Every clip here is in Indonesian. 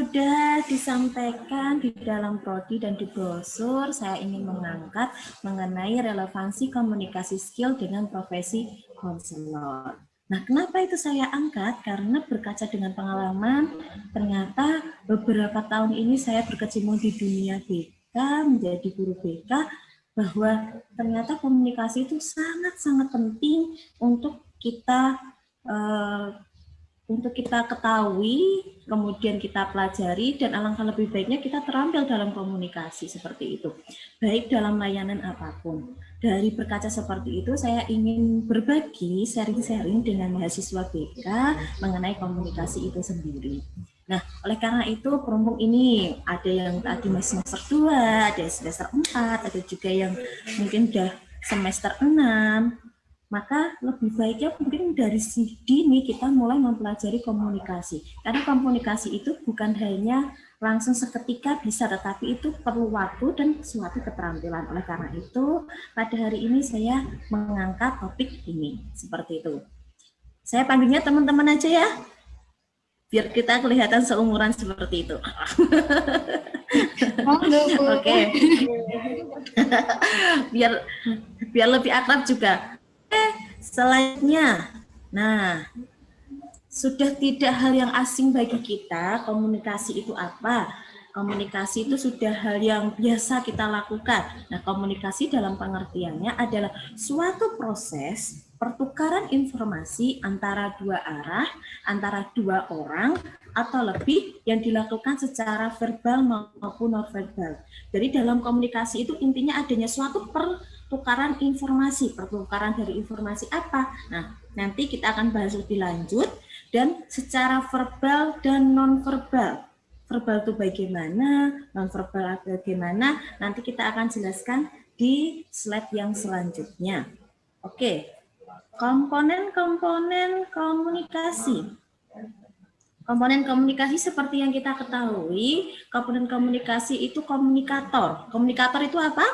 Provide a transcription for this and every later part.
sudah disampaikan di dalam prodi dan di brosur, saya ingin mengangkat mengenai relevansi komunikasi skill dengan profesi konselor. Nah, kenapa itu saya angkat? Karena berkaca dengan pengalaman, ternyata beberapa tahun ini saya berkecimpung di dunia BK, menjadi guru BK, bahwa ternyata komunikasi itu sangat-sangat penting untuk kita ketahui, kemudian kita pelajari, dan alangkah lebih baiknya kita terampil dalam komunikasi seperti itu, baik dalam layanan apapun. Dari berkaca seperti itu, saya ingin berbagi, sharing-sharing dengan mahasiswa BK mengenai komunikasi itu sendiri. Nah, oleh karena itu, berhubung ini ada yang tadi masih semester 2, ada yang semester 4, ada juga yang mungkin udah semester 6, maka lebih baiknya mungkin dari dini kita mulai mempelajari komunikasi. Karena komunikasi itu bukan hanya langsung seketika bisa, tetapi itu perlu waktu dan suatu keterampilan. Oleh karena itu, pada hari ini saya mengangkat topik ini, seperti itu. Saya panggilnya teman-teman aja ya, biar kita kelihatan seumuran seperti itu. Oke. biar lebih akrab juga. Selanjutnya, nah, sudah tidak hal yang asing bagi kita, komunikasi itu apa? Komunikasi itu sudah hal yang biasa kita lakukan. Nah, komunikasi dalam pengertiannya adalah suatu proses pertukaran informasi antara dua arah, antara dua orang, atau lebih yang dilakukan secara verbal maupun non-verbal. Jadi dalam komunikasi itu intinya adanya suatu pertukaran informasi. Pertukaran dari informasi apa? Nah, nanti kita akan bahas lebih lanjut, dan secara verbal dan non-verbal. Verbal itu bagaimana, non-verbal bagaimana, nanti kita akan jelaskan di slide yang selanjutnya. Oke, komponen-komponen komunikasi. Komponen komunikasi seperti yang kita ketahui, komponen komunikasi itu komunikator. Komunikator itu apa?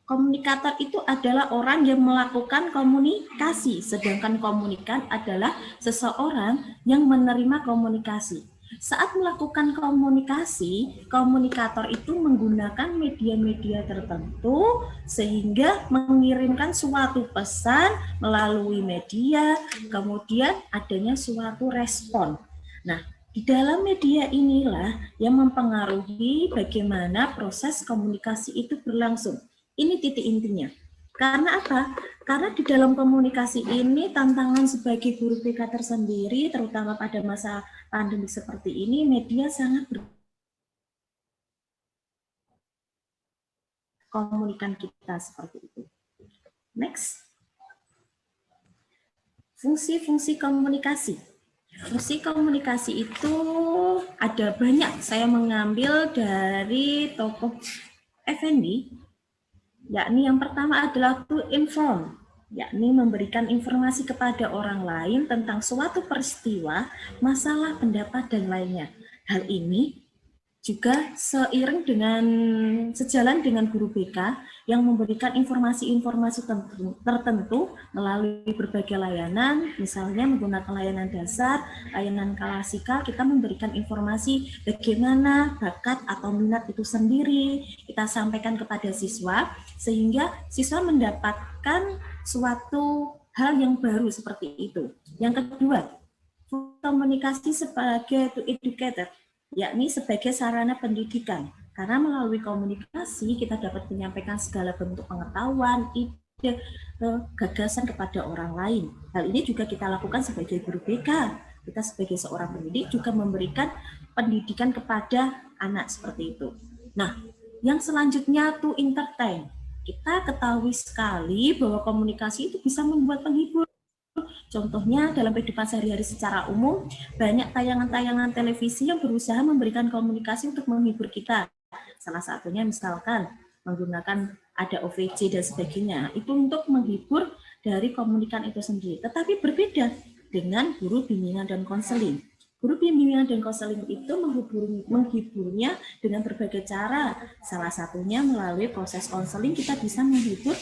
Komunikator itu adalah orang yang melakukan komunikasi, sedangkan komunikan adalah seseorang yang menerima komunikasi. Saat melakukan komunikasi, komunikator itu menggunakan media-media tertentu sehingga mengirimkan suatu pesan melalui media, kemudian adanya suatu respon. Nah, di dalam media inilah yang mempengaruhi bagaimana proses komunikasi itu berlangsung. Ini titik intinya. Karena apa? Karena di dalam komunikasi ini tantangan sebagai guru BK tersendiri, terutama pada masa pandemi seperti ini, media sangat berkomunikasi kita seperti itu. Next. Fungsi-fungsi komunikasi. Fungsi komunikasi itu ada banyak. Saya mengambil dari tokoh Effendi, yakni yang pertama adalah to inform, yakni memberikan informasi kepada orang lain tentang suatu peristiwa, masalah, pendapat, dan lainnya. Hal ini juga sejalan dengan guru BK yang memberikan informasi-informasi tertentu melalui berbagai layanan, misalnya menggunakan layanan dasar, layanan klasika, kita memberikan informasi bagaimana bakat atau minat itu sendiri, kita sampaikan kepada siswa, sehingga siswa mendapatkan suatu hal yang baru seperti itu. Yang kedua, komunikasi sebagai to educator, yakni sebagai sarana pendidikan. Karena melalui komunikasi kita dapat menyampaikan segala bentuk pengetahuan, ide, gagasan kepada orang lain. Hal ini juga kita lakukan sebagai guru BK. Kita sebagai seorang pendidik juga memberikan pendidikan kepada anak seperti itu. Nah, yang selanjutnya to entertain. Kita ketahui sekali bahwa komunikasi itu bisa membuat penghibur. Contohnya dalam kehidupan sehari-hari secara umum, banyak tayangan-tayangan televisi yang berusaha memberikan komunikasi untuk menghibur kita. Salah satunya misalkan menggunakan ada OVJ dan sebagainya, itu untuk menghibur dari komunikan itu sendiri. Tetapi berbeda dengan guru bimbingan dan konseling. Guru bimbingan dan konseling itu menghiburnya dengan berbagai cara. Salah satunya melalui proses konseling kita bisa menghibur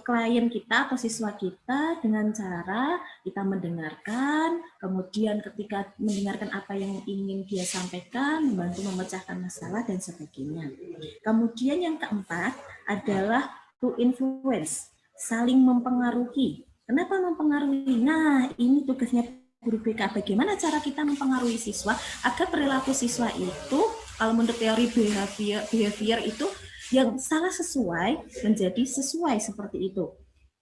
klien kita atau siswa kita dengan cara kita mendengarkan, kemudian ketika mendengarkan apa yang ingin dia sampaikan, membantu memecahkan masalah dan sebagainya. Kemudian yang keempat adalah to influence, saling mempengaruhi. Kenapa mempengaruhi? Nah, ini tugasnya guru BK. Bagaimana cara kita mempengaruhi siswa agar perilaku siswa itu, kalau menurut teori behavior itu, yang salah sesuai menjadi sesuai seperti itu.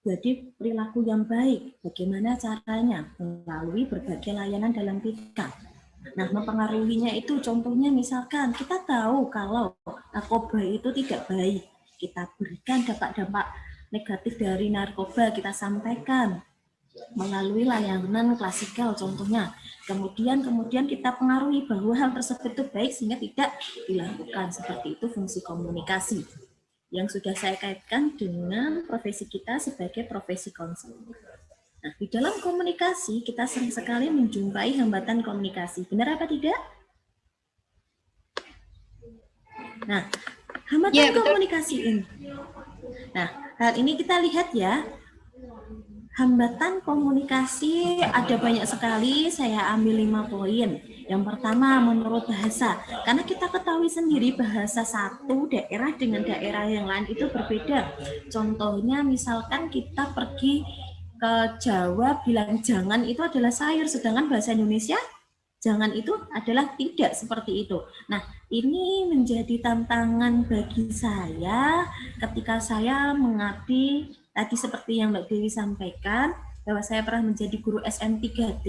Jadi perilaku yang baik, bagaimana caranya? Melalui berbagai layanan dalam BK. Nah, mempengaruhinya itu contohnya misalkan kita tahu kalau narkoba itu tidak baik. Kita berikan dampak-dampak negatif dari narkoba, kita sampaikan melalui layanan klasikal contohnya. Kemudian kita pengaruhi bahwa hal tersebut itu baik sehingga tidak dilakukan. Seperti itu fungsi komunikasi yang sudah saya kaitkan dengan profesi kita sebagai profesi konselor. Nah, di dalam komunikasi kita sering sekali menjumpai hambatan komunikasi. Benar apa tidak? Nah, hambatan komunikasi ini. Nah, hal ini kita lihat ya. Hambatan komunikasi ada banyak sekali, saya ambil 5 poin. Yang pertama, menurut bahasa. Karena kita ketahui sendiri bahasa satu daerah dengan daerah yang lain itu berbeda. Contohnya misalkan kita pergi ke Jawa bilang jangan itu adalah sayur, sedangkan bahasa Indonesia jangan itu adalah tidak, seperti itu. Nah, ini menjadi tantangan bagi saya ketika saya mengabdi. Tadi seperti yang Mbak Dewi sampaikan, bahwa saya pernah menjadi guru SM3T.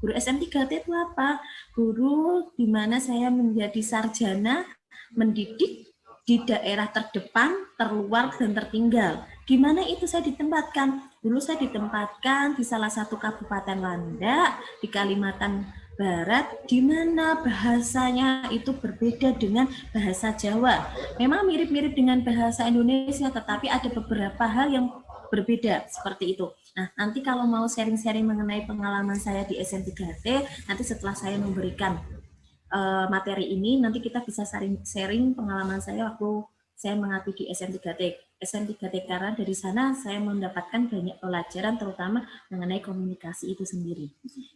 Guru SM3T itu apa? Guru di mana saya menjadi sarjana mendidik di daerah terdepan, terluar, dan tertinggal. Gimana itu saya ditempatkan? Dulu saya ditempatkan di salah satu kabupaten Landak, di Kalimantan Barat, di mana bahasanya itu berbeda dengan bahasa Jawa. Memang mirip-mirip dengan bahasa Indonesia, tetapi ada beberapa hal yang berbeda seperti itu. Nah, nanti kalau mau sharing-sharing mengenai pengalaman saya di SM3T, nanti setelah saya memberikan materi ini, nanti kita bisa sharing pengalaman saya waktu saya mengabdi di SM3T karena dari sana saya mendapatkan banyak pelajaran terutama mengenai komunikasi itu sendiri.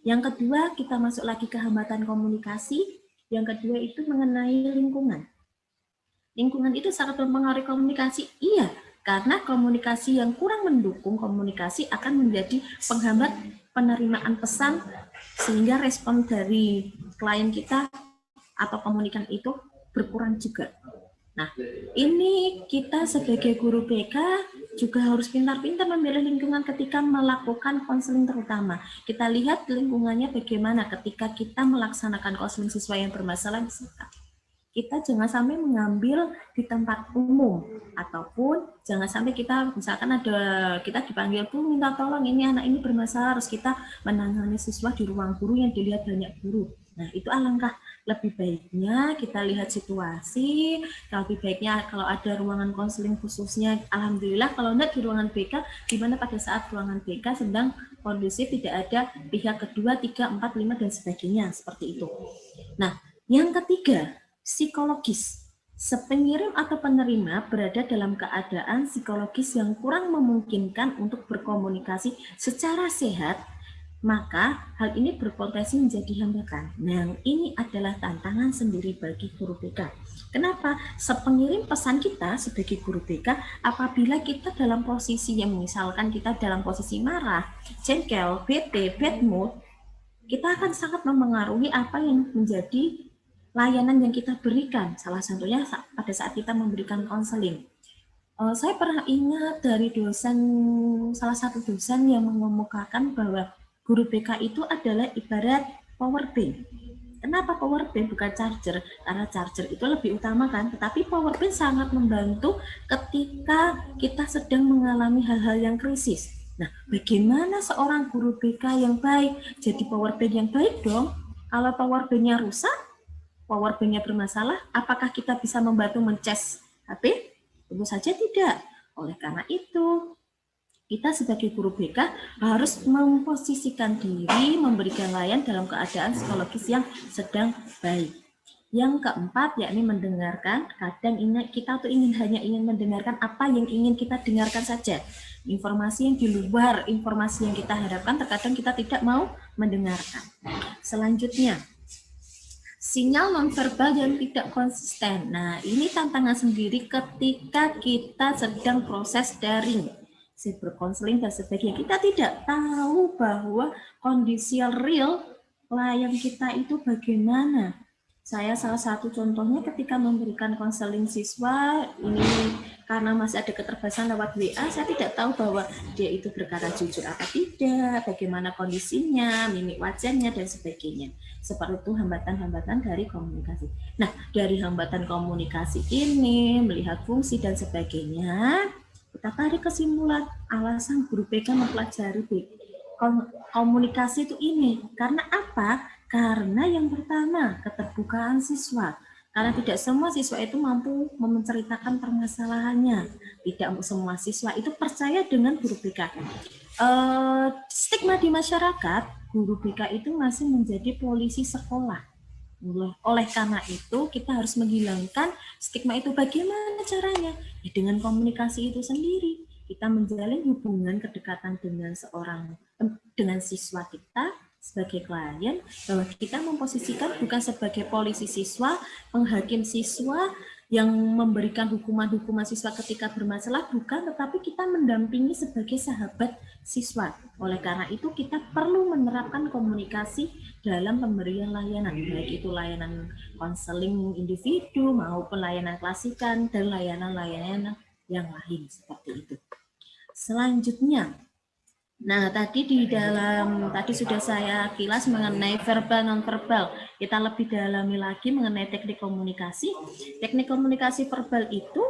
Yang kedua, kita masuk lagi ke hambatan komunikasi. Yang kedua itu mengenai lingkungan. Lingkungan itu sangat mempengaruhi komunikasi. Iya, karena komunikasi yang kurang mendukung komunikasi akan menjadi penghambat penerimaan pesan sehingga respon dari klien kita atau komunikan itu berkurang juga. Nah, ini kita sebagai guru BK juga harus pintar-pintar memilih lingkungan ketika melakukan konseling terutama. Kita lihat lingkungannya bagaimana ketika kita melaksanakan konseling siswa yang bermasalah. Kita jangan sampai mengambil di tempat umum, ataupun jangan sampai kita misalkan kita dipanggil, Bu minta tolong ini anak ini bermasalah, harus kita menangani siswa di ruang guru yang dilihat banyak guru. Nah, itu alangkah lebih baiknya kita lihat situasi, lebih baiknya kalau ada ruangan konseling khususnya, alhamdulillah. Kalau enggak di ruangan BK, di mana pada saat ruangan BK sedang kondusif, tidak ada pihak kedua, 3, 4, 5, dan sebagainya, seperti itu. Nah, yang ketiga, psikologis. Pengirim atau penerima berada dalam keadaan psikologis yang kurang memungkinkan untuk berkomunikasi secara sehat, maka hal ini berpotensi menjadi hambatan. Nah, ini adalah tantangan sendiri bagi guru BK. Kenapa? Pengirim pesan kita sebagai guru BK, apabila kita dalam posisi yang misalkan kita dalam posisi marah, jengkel, bete, bad mood, kita akan sangat mempengaruhi apa yang menjadi layanan yang kita berikan. Salah satunya pada saat kita memberikan konseling. Saya pernah ingat dari salah satu dosen yang mengemukakan bahwa guru BK itu adalah ibarat power bank. Kenapa power bank bukan charger? Karena charger itu lebih utama kan, tetapi power bank sangat membantu ketika kita sedang mengalami hal-hal yang krisis. Nah, bagaimana seorang guru BK yang baik jadi power bank yang baik dong? Kalau power bank-nya rusak, power bank-nya bermasalah, apakah kita bisa membantu mencas HP? Tentu saja tidak. Oleh karena itu, kita sebagai guru BK harus memposisikan diri, memberikan layanan dalam keadaan psikologis yang sedang baik. Yang keempat, yakni mendengarkan. Kadang kita tuh hanya ingin mendengarkan apa yang ingin kita dengarkan saja. Informasi yang di luar informasi yang kita harapkan, terkadang kita tidak mau mendengarkan. Selanjutnya, sinyal nonverbal yang tidak konsisten. Nah, ini tantangan sendiri ketika kita sedang proses daring, cybercounseling dan sebagainya. Kita tidak tahu bahwa kondisi real klien kita itu bagaimana. Saya salah satu contohnya ketika memberikan konseling siswa, ini karena masih ada keterbatasan lewat WA, saya tidak tahu bahwa dia itu berkata jujur apa tidak, bagaimana kondisinya, mimik wajahnya, dan sebagainya. Seperti itu hambatan-hambatan dari komunikasi. Nah, dari hambatan komunikasi ini, melihat fungsi dan sebagainya, kita tarik kesimpulan alasan guru BK mempelajari komunikasi itu ini. Karena apa? Karena yang pertama, keterbukaan siswa. Karena tidak semua siswa itu mampu menceritakan permasalahannya. Tidak semua siswa itu percaya dengan guru BK. Stigma di masyarakat, guru BK itu masih menjadi polisi sekolah. Oleh karena itu, kita harus menghilangkan stigma itu. Bagaimana caranya? Ya, dengan komunikasi itu sendiri. Kita menjalin hubungan kedekatan dengan siswa kita sebagai klien, bahwa kita memposisikan bukan sebagai polisi siswa, penghakim siswa yang memberikan hukuman-hukuman siswa ketika bermasalah, bukan, tetapi kita mendampingi sebagai sahabat siswa. Oleh karena itu kita perlu menerapkan komunikasi dalam pemberian layanan, baik itu layanan konseling individu maupun layanan klasikan dan layanan-layanan yang lain seperti itu. Selanjutnya, nah, tadi sudah saya kilas mengenai verbal non-verbal. Kita lebih dalami lagi mengenai teknik komunikasi. Teknik komunikasi verbal itu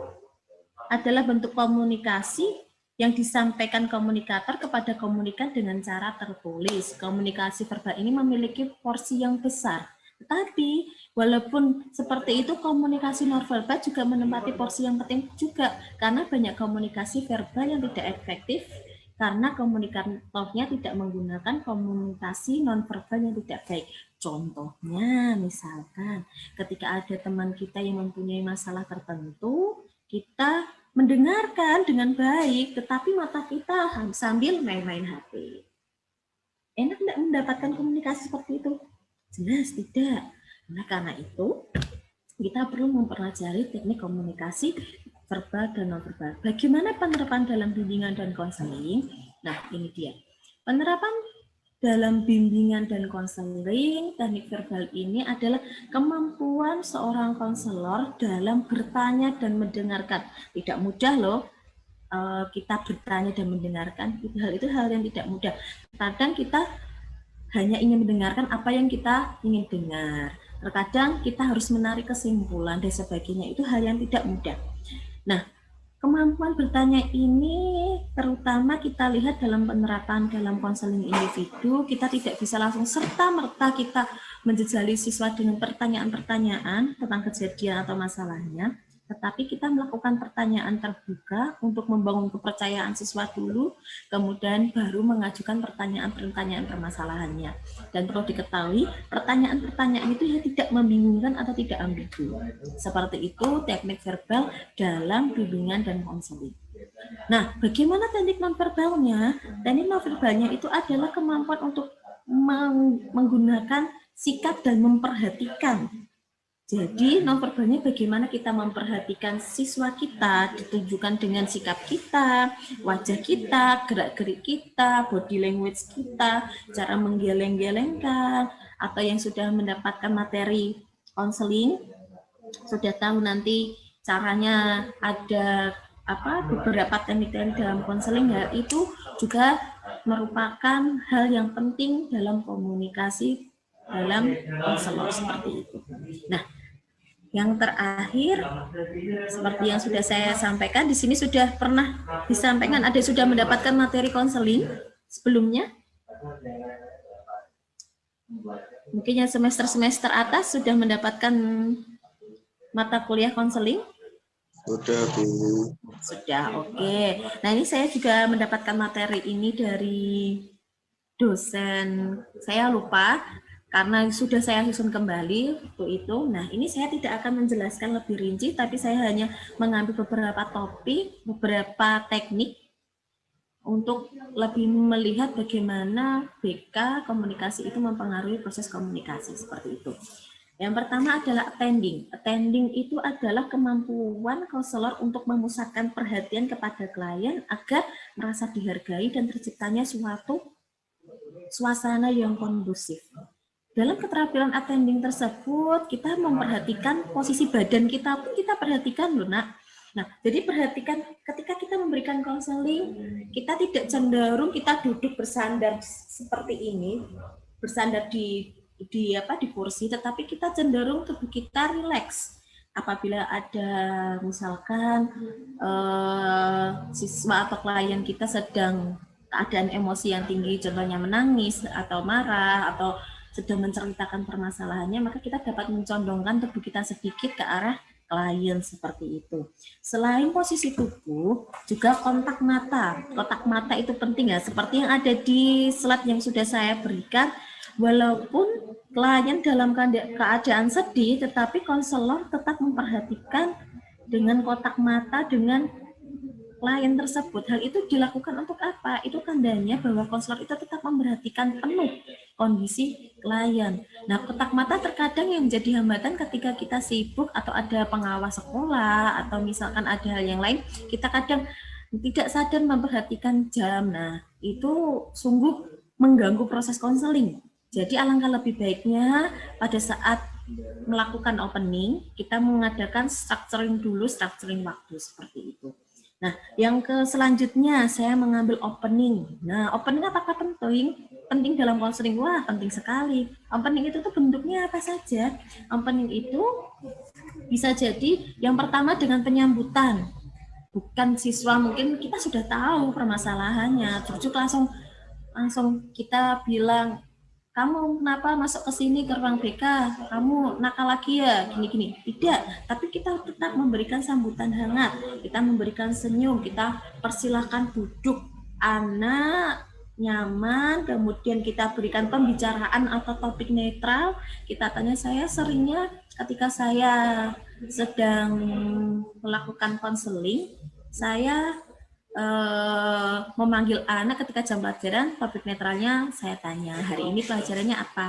adalah bentuk komunikasi yang disampaikan komunikator kepada komunikan dengan cara tertulis. Komunikasi verbal ini memiliki porsi yang besar. Tetapi walaupun seperti itu, komunikasi non-verbal juga menempati porsi yang penting juga, karena banyak komunikasi verbal yang tidak efektif karena komunikatornya tidak menggunakan komunikasi nonverbal yang tidak baik. Contohnya, misalkan ketika ada teman kita yang mempunyai masalah tertentu, kita mendengarkan dengan baik, tetapi mata kita sambil main-main HP. Enak tidak mendapatkan komunikasi seperti itu? Jelas tidak. Nah, karena itu, kita perlu mempelajari teknik komunikasi verbal dan non-verbal. Bagaimana penerapan dalam bimbingan dan konseling? Nah, ini dia. Penerapan dalam bimbingan dan konseling, teknik verbal ini adalah kemampuan seorang konselor dalam bertanya dan mendengarkan. Tidak mudah loh kita bertanya dan mendengarkan. Itu hal yang tidak mudah. Kadang kita hanya ingin mendengarkan apa yang kita ingin dengar. Terkadang kita harus menarik kesimpulan dan sebagainya. Itu hal yang tidak mudah. Nah, kemampuan bertanya ini terutama kita lihat dalam penerapan dalam konseling individu. Kita tidak bisa langsung serta-merta kita menjejali siswa dengan pertanyaan-pertanyaan tentang kejadian atau masalahnya, tetapi kita melakukan pertanyaan terbuka untuk membangun kepercayaan siswa dulu, kemudian baru mengajukan pertanyaan-pertanyaan permasalahannya. Dan perlu diketahui, pertanyaan-pertanyaan itu ya tidak membingungkan atau tidak ambigu. Seperti itu teknik verbal dalam bimbingan dan konseling. Nah, bagaimana teknik nonverbalnya? Teknik nonverbalnya itu adalah kemampuan untuk menggunakan sikap dan memperhatikan. Jadi nonverbalnya bagaimana kita memperhatikan siswa kita, ditunjukkan dengan sikap kita, wajah kita, gerak-gerik kita, body language kita, cara menggeleng-gelengkan, atau yang sudah mendapatkan materi konseling, sudah tahu nanti caranya ada beberapa teknik dalam konseling, ya, itu juga merupakan hal yang penting dalam komunikasi dalam konselor seperti itu. Nah, yang terakhir, seperti yang sudah saya sampaikan, di sini sudah pernah disampaikan, ada sudah mendapatkan materi konseling sebelumnya? Mungkin yang semester-semester atas sudah mendapatkan mata kuliah konseling? Sudah, Bu. Sudah, oke. Nah, ini saya juga mendapatkan materi ini dari dosen, saya lupa, karena sudah saya susun kembali itu. Nah, ini saya tidak akan menjelaskan lebih rinci, tapi saya hanya mengambil beberapa topik, beberapa teknik untuk lebih melihat bagaimana BK komunikasi itu mempengaruhi proses komunikasi seperti itu. Yang pertama adalah attending. Attending itu adalah kemampuan konselor untuk memusatkan perhatian kepada klien agar merasa dihargai dan terciptanya suatu suasana yang kondusif. Dalam keterampilan attending tersebut, kita memperhatikan posisi badan kita pun kita perhatikan loh, Nak. Nah, jadi perhatikan ketika kita memberikan konseling, kita tidak cenderung kita duduk bersandar seperti ini, bersandar di kursi, tetapi kita cenderung tubuh kita rileks. Apabila ada misalkan siswa atau klien kita sedang keadaan emosi yang tinggi, contohnya menangis atau marah atau sedang menceritakan permasalahannya, maka kita dapat mencondongkan tubuh kita sedikit ke arah klien seperti itu. Selain posisi tubuh, juga kontak mata. Kontak mata itu penting ya, seperti yang ada di slide yang sudah saya berikan. Walaupun klien dalam keadaan sedih, tetapi konselor tetap memperhatikan dengan kontak mata dengan klien tersebut. Hal itu dilakukan untuk apa? Itu tandanya bahwa konselor itu tetap memperhatikan penuh kondisi klien. Nah, kontak mata terkadang yang menjadi hambatan ketika kita sibuk atau ada pengawas sekolah atau misalkan ada hal yang lain, kita kadang tidak sadar memperhatikan jam. Nah, itu sungguh mengganggu proses konseling. Jadi alangkah lebih baiknya pada saat melakukan opening, kita mengadakan structuring waktu seperti itu. Nah, yang selanjutnya saya mengambil opening. Nah, opening apakah penting? Penting dalam konseling? Wah, penting sekali. Opening itu tuh bentuknya apa saja? Opening itu bisa jadi yang pertama dengan penyambutan. Bukan siswa, mungkin kita sudah tahu permasalahannya, terus langsung kita bilang, kamu kenapa masuk ke sini ke ruang BK? Kamu nakal lagi ya, gini-gini. Tidak, tapi kita tetap memberikan sambutan hangat. Kita memberikan senyum, kita persilahkan duduk anak nyaman, kemudian kita berikan pembicaraan atau topik netral. Kita tanya, saya seringnya ketika saya sedang melakukan konseling, saya memanggil anak ketika jam pelajaran, topik netralnya saya tanya, hari ini pelajarannya apa?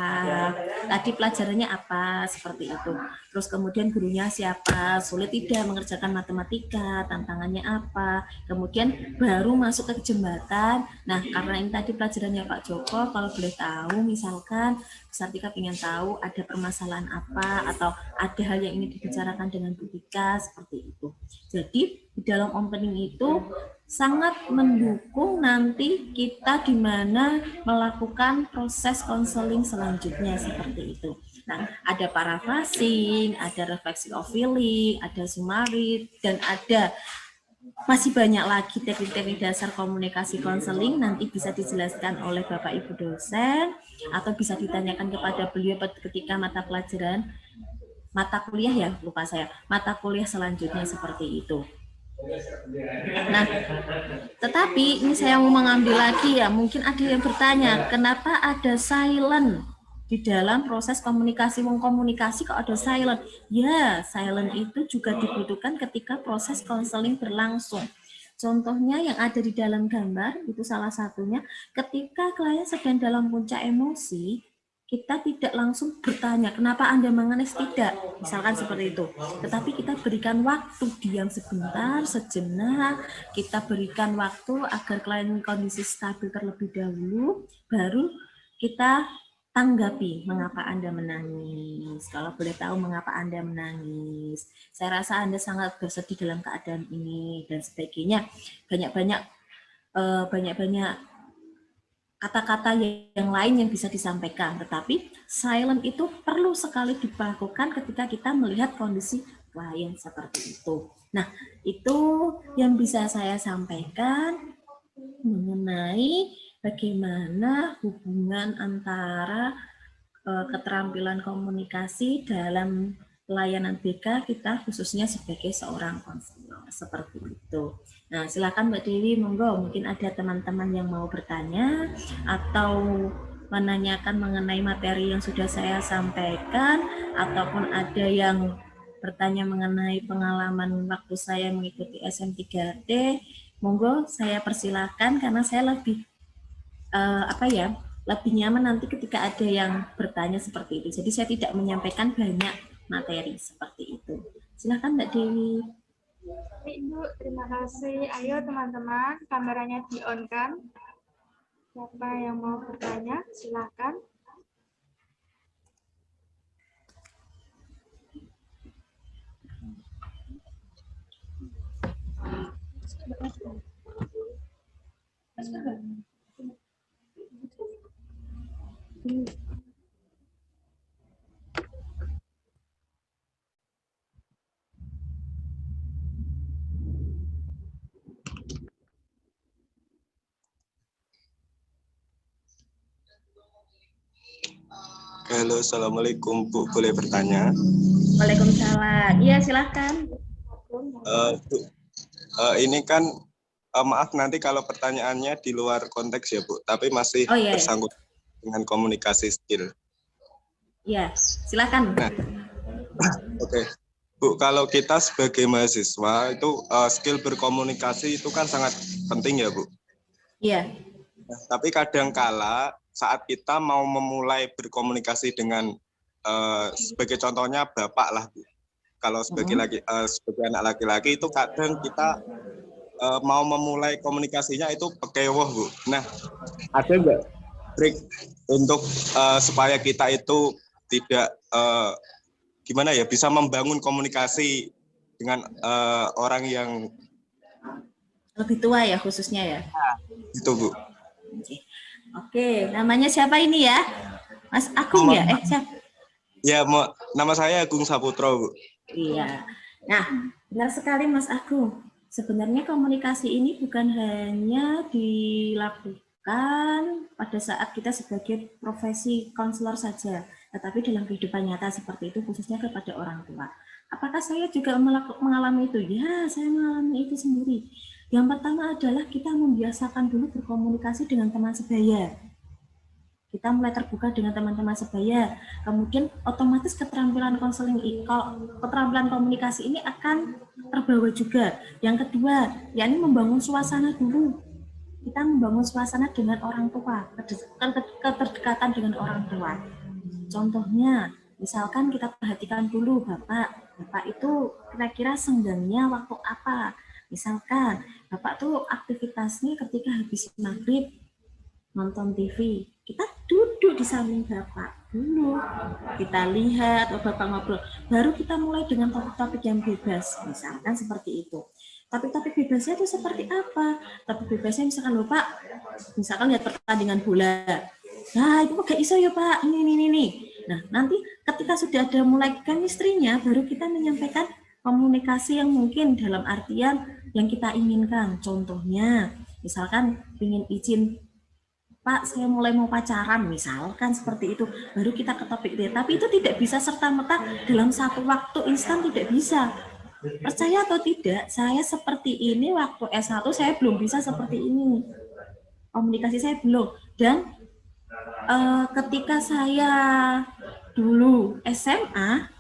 Tadi pelajarannya apa? Seperti itu. Terus kemudian gurunya siapa? Sulit tidak mengerjakan matematika? Tantangannya apa? Kemudian baru masuk ke jembatan. Nah, karena ini tadi pelajarannya Pak Joko, kalau boleh tahu, misalkan Sartika ingin tahu ada permasalahan apa atau ada hal yang ingin dibicarakan dengan Bu Tika, seperti itu. Jadi di dalam opening itu sangat mendukung nanti kita di mana melakukan proses konseling selanjutnya seperti itu. Nah, ada paraphrasing, ada reflection of feeling, ada summary, dan ada masih banyak lagi teknik-teknik dasar komunikasi konseling, nanti bisa dijelaskan oleh Bapak Ibu dosen atau bisa ditanyakan kepada beliau ketika mata kuliah ya, lupa saya, mata kuliah selanjutnya seperti itu. Nah, tetapi ini saya mau mengambil lagi ya, mungkin ada yang bertanya, kenapa ada silent di dalam proses komunikasi? Komunikasi kok ada silent? Ya, silent itu juga dibutuhkan ketika proses konseling berlangsung. Contohnya yang ada di dalam gambar, itu salah satunya, ketika klien sedang dalam puncak emosi, kita tidak langsung bertanya, kenapa Anda menangis? Tidak, misalkan seperti itu. Tetapi kita berikan waktu, diam sebentar, sejenak, kita berikan waktu agar klien kondisi stabil terlebih dahulu, baru kita tanggapi mengapa Anda menangis. Kalau boleh tahu mengapa Anda menangis. Saya rasa Anda sangat bersedih dalam keadaan ini, dan sebagainya. Banyak-banyak kata-kata yang lain yang bisa disampaikan, tetapi silent itu perlu sekali dilakukan ketika kita melihat kondisi klien seperti itu. Nah, itu yang bisa saya sampaikan mengenai bagaimana hubungan antara keterampilan komunikasi dalam pelayanan BK kita, khususnya sebagai seorang konselor, seperti itu. Nah, silakan Mbak Dewi, monggo, mungkin ada teman-teman yang mau bertanya atau menanyakan mengenai materi yang sudah saya sampaikan, ataupun ada yang bertanya mengenai pengalaman waktu saya mengikuti SM3D, monggo saya persilahkan karena saya lebih lebih nyaman nanti ketika ada yang bertanya seperti itu. Jadi saya tidak menyampaikan banyak materi seperti itu. Silakan Mbak Dewi. Baik, Ibu, terima kasih. Ayo teman-teman, kameranya di-on kan? Siapa yang mau bertanya, silakan. Halo, Assalamualaikum Bu, boleh bertanya? Waalaikumsalam. Iya, silakan. Bu, ini kan maaf nanti kalau pertanyaannya di luar konteks ya Bu, tapi masih bersangkut dengan komunikasi skill. Iya, silakan. Nah, Oke. Bu, kalau kita sebagai mahasiswa itu skill berkomunikasi itu kan sangat penting ya Bu. Iya. Nah, tapi kadangkala saat kita mau memulai berkomunikasi dengan sebagai contohnya bapak lah Bu. Kalau sebagai anak laki-laki itu kadang kita mau memulai komunikasinya itu pekewoh Bu. Nah, ada nggak trik untuk supaya kita itu tidak gimana ya bisa membangun komunikasi dengan orang yang lebih tua ya khususnya ya? Itu Bu. Oke, namanya siapa ini ya? Mas Agung ya? Siapa? Ya, nama saya Agung Saputro Bu. Iya. Nah, benar sekali Mas Agung. Sebenarnya komunikasi ini bukan hanya dilakukan pada saat kita sebagai profesi konselor saja, tetapi dalam kehidupan nyata seperti itu khususnya kepada orang tua. Apakah saya juga mengalami itu? Ya, saya mengalami itu sendiri. Yang pertama adalah kita membiasakan dulu berkomunikasi dengan teman sebaya. Kita mulai terbuka dengan teman-teman sebaya, kemudian otomatis keterampilan keterampilan komunikasi ini akan terbawa juga. Yang kedua, yakni membangun suasana dulu. Kita membangun suasana dengan orang tua, keterdekatan dengan orang tua. Contohnya, misalkan kita perhatikan dulu Bapak itu kira-kira senggangnya waktu apa? Misalkan, Bapak tuh aktivitasnya ketika habis maghrib, nonton TV, kita duduk di samping Bapak dulu, kita lihat, Bapak ngobrol, baru kita mulai dengan topik-topik yang bebas, misalkan seperti itu. Topik-topik bebasnya itu seperti apa? Topik bebasnya misalkan Bapak, misalkan lihat pertandingan bola, nah itu gak iso ya Pak, ini. Nah nanti ketika sudah ada mulai chemistry-nya, baru kita menyampaikan komunikasi yang mungkin dalam artian yang kita inginkan. Contohnya, misalkan ingin izin, Pak, saya mulai mau pacaran, misalkan seperti itu, baru kita ke topik dia. Tapi itu tidak bisa serta-merta dalam satu waktu instan, tidak bisa. Percaya atau tidak, saya seperti ini waktu S1 saya belum bisa seperti ini. Komunikasi saya belum. Dan ketika saya dulu SMA,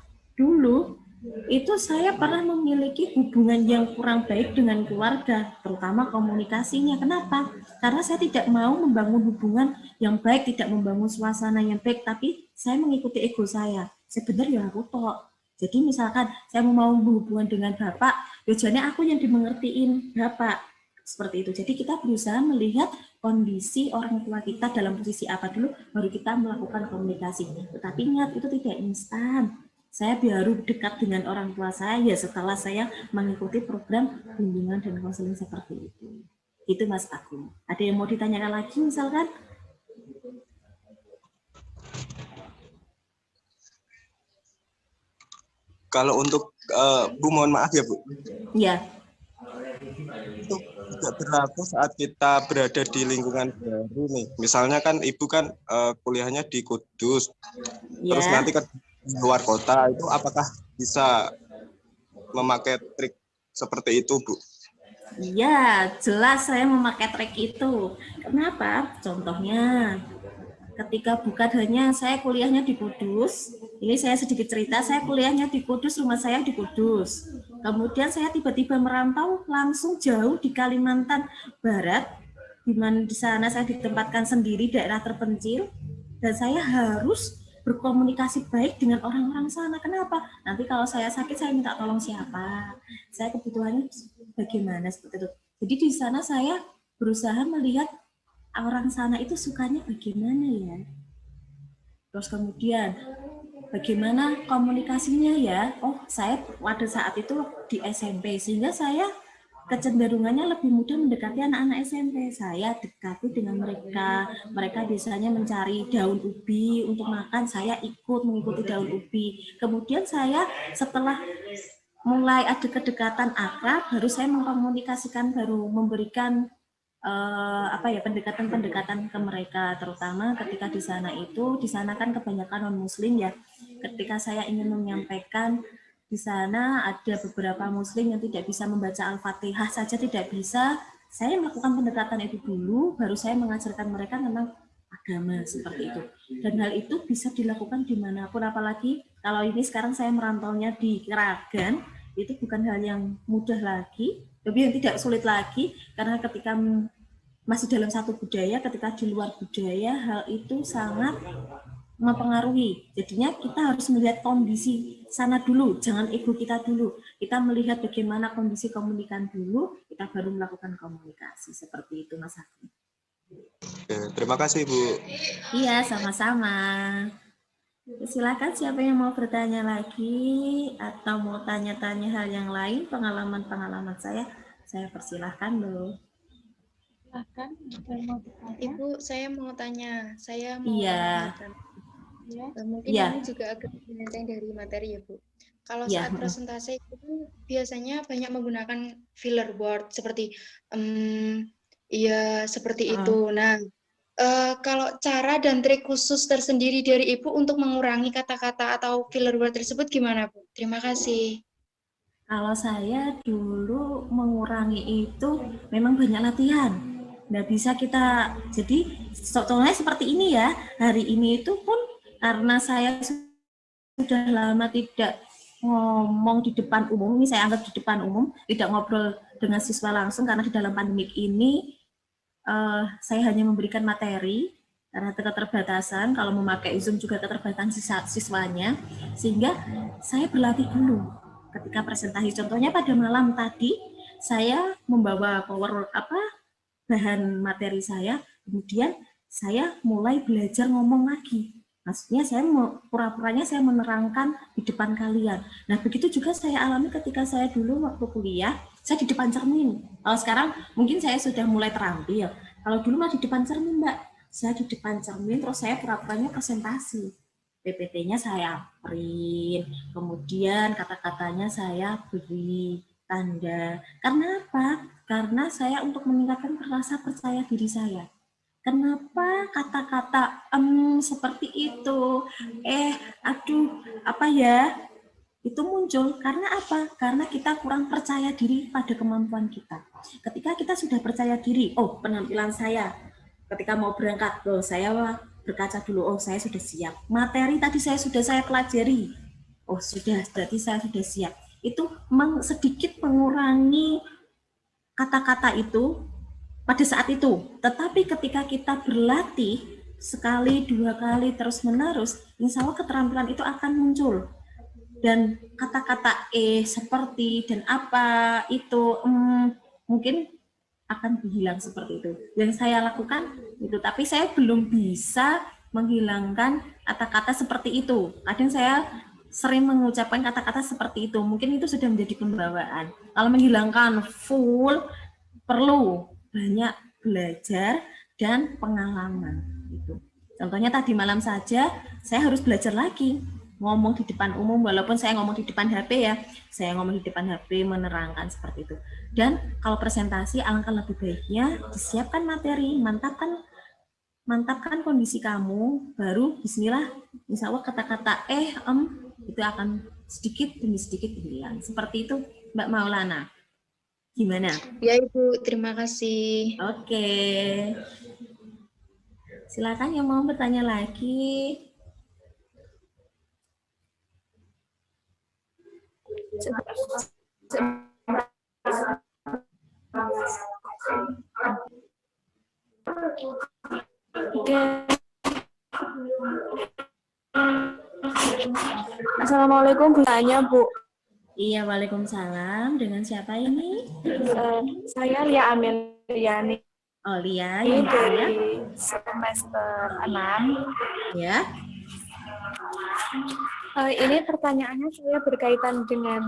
itu saya pernah memiliki hubungan yang kurang baik dengan keluarga, terutama komunikasinya. Kenapa? Karena saya tidak mau membangun hubungan yang baik, tidak membangun suasana yang baik, tapi saya mengikuti ego saya. Sebenarnya aku tok. Jadi misalkan saya mau berhubungan dengan Bapak, tujuannya aku yang dimengertiin Bapak. Seperti itu. Jadi kita berusaha melihat kondisi orang tua kita dalam posisi apa dulu, baru kita melakukan komunikasi. Tetapi ingat, itu tidak instan. Saya baru dekat dengan orang tua saya setelah saya mengikuti program bimbingan dan konseling seperti itu. Itu Mas Agung. Ada yang mau ditanyakan lagi misalkan? Kalau untuk Bu, mohon maaf ya Bu. Iya. Itu tidak berlaku saat kita berada di lingkungan baru nih. Misalnya kan Ibu kan kuliahnya di Kudus, terus nanti ke luar kota, itu apakah bisa memakai trik seperti itu Bu? Iya, jelas saya memakai trik itu. Kenapa? Contohnya, ketika bukan hanya saya kuliahnya di Kudus, ini saya sedikit cerita, saya kuliahnya di Kudus, rumah saya di Kudus. Kemudian saya tiba-tiba merantau langsung jauh di Kalimantan Barat, di mana di sana saya ditempatkan sendiri daerah terpencil, dan saya harus berkomunikasi baik dengan orang-orang sana. Kenapa? Nanti kalau saya sakit saya minta tolong siapa? Saya kebutuhannya bagaimana seperti itu. Jadi di sana saya berusaha melihat orang sana itu sukanya bagaimana ya. Terus kemudian bagaimana komunikasinya ya. Oh, saya pada saat itu di SMP, sehingga saya kecenderungannya lebih mudah mendekati anak-anak SMP. Saya dekati dengan mereka. Mereka biasanya mencari daun ubi untuk makan, saya ikut mengikuti daun ubi. Kemudian saya setelah mulai ada kedekatan akrab, baru saya mengkomunikasikan, baru memberikan pendekatan-pendekatan ke mereka, terutama ketika di sana kan kebanyakan non muslim ya. Ketika saya ingin menyampaikan di sana ada beberapa muslim yang tidak bisa membaca Al-Fatihah saja tidak bisa, saya melakukan pendekatan itu dulu, baru saya mengajarkan mereka tentang agama seperti itu. Dan hal itu bisa dilakukan dimanapun, apalagi kalau ini sekarang saya merantaunya di Kragan, itu bukan hal yang mudah lagi, tapi yang tidak sulit lagi, karena ketika masih dalam satu budaya, ketika di luar budaya, hal itu sangat mempengaruhi. Jadinya kita harus melihat kondisi sana dulu, jangan ego kita dulu. Kita melihat bagaimana kondisi komunikan dulu, kita baru melakukan komunikasi. Seperti itu, Mas Hakim. Terima kasih, Bu. Iya, sama-sama. Silakan siapa yang mau bertanya lagi atau mau tanya-tanya hal yang lain, pengalaman-pengalaman saya persilahkan loh. Silahkan, yang mau bertanya. Ibu, saya mau tanya. Saya mau Iya. Ya. mungkin Iya. ini juga agak melenceng dari materi ya, Bu. Kalau Iya. saat presentasi itu biasanya banyak menggunakan filler word seperti iya seperti itu. Nah, kalau cara dan trik khusus tersendiri dari Ibu untuk mengurangi kata-kata atau filler word tersebut gimana, Bu? Terima kasih. Kalau saya dulu mengurangi itu memang banyak latihan. Nggak bisa kita, jadi contohnya seperti ini ya, hari ini itu pun karena saya sudah lama tidak ngomong di depan umum, ini saya anggap di depan umum, tidak ngobrol dengan siswa langsung karena di dalam pandemik ini saya hanya memberikan materi karena keterbatasan, kalau memakai Zoom juga keterbatasan siswanya, sehingga saya berlatih dulu ketika presentasi. Contohnya pada malam tadi saya membawa bahan materi saya, kemudian saya mulai belajar ngomong lagi. Maksudnya saya pura-puranya saya menerangkan di depan kalian. Nah, begitu juga saya alami ketika saya dulu waktu kuliah, saya di depan cermin. Kalau sekarang mungkin saya sudah mulai terampil. Kalau dulu masih di depan cermin, Mbak. Saya di depan cermin, terus saya pura-puranya presentasi. PPT-nya saya print, kemudian kata-katanya saya beri tanda. Karena apa? Karena saya untuk meningkatkan rasa percaya diri saya. Kenapa kata-kata seperti itu? Itu muncul karena apa? Karena kita kurang percaya diri pada kemampuan kita. Ketika kita sudah percaya diri, penampilan saya ketika mau berangkat, saya berkaca dulu, saya sudah siap. Materi tadi saya pelajari. Berarti saya sudah siap. Itu sedikit mengurangi kata-kata itu pada saat itu. Tetapi ketika kita berlatih sekali, 2 kali, terus-menerus, insya Allah keterampilan itu akan muncul. Dan kata-kata seperti, dan apa, itu, mungkin akan hilang seperti itu. Yang saya lakukan itu, tapi saya belum bisa menghilangkan kata-kata seperti itu. Kadang saya sering mengucapkan kata-kata seperti itu. Mungkin itu sudah menjadi pembawaan. Kalau menghilangkan full, perlu banyak belajar dan pengalaman. Gitu. Contohnya tadi malam saja, saya harus belajar lagi. Ngomong di depan umum, walaupun saya ngomong di depan HP ya, saya ngomong di depan HP menerangkan seperti itu. Dan kalau presentasi, alangkah lebih baiknya disiapkan materi, mantapkan kondisi kamu, baru bismillah, insya Allah kata-kata itu akan sedikit demi sedikit hilang. Seperti itu, Mbak Maulana. Gimana? Ya, Ibu, terima kasih. Oke. Silakan yang mau bertanya lagi. Oke. Assalamualaikum, bertanya Bu. Iya, waalaikumsalam. Dengan siapa ini? Saya Lia Ameliani Oh, Lia, yang dari ya? semester 6. Ya. Ini pertanyaannya saya berkaitan dengan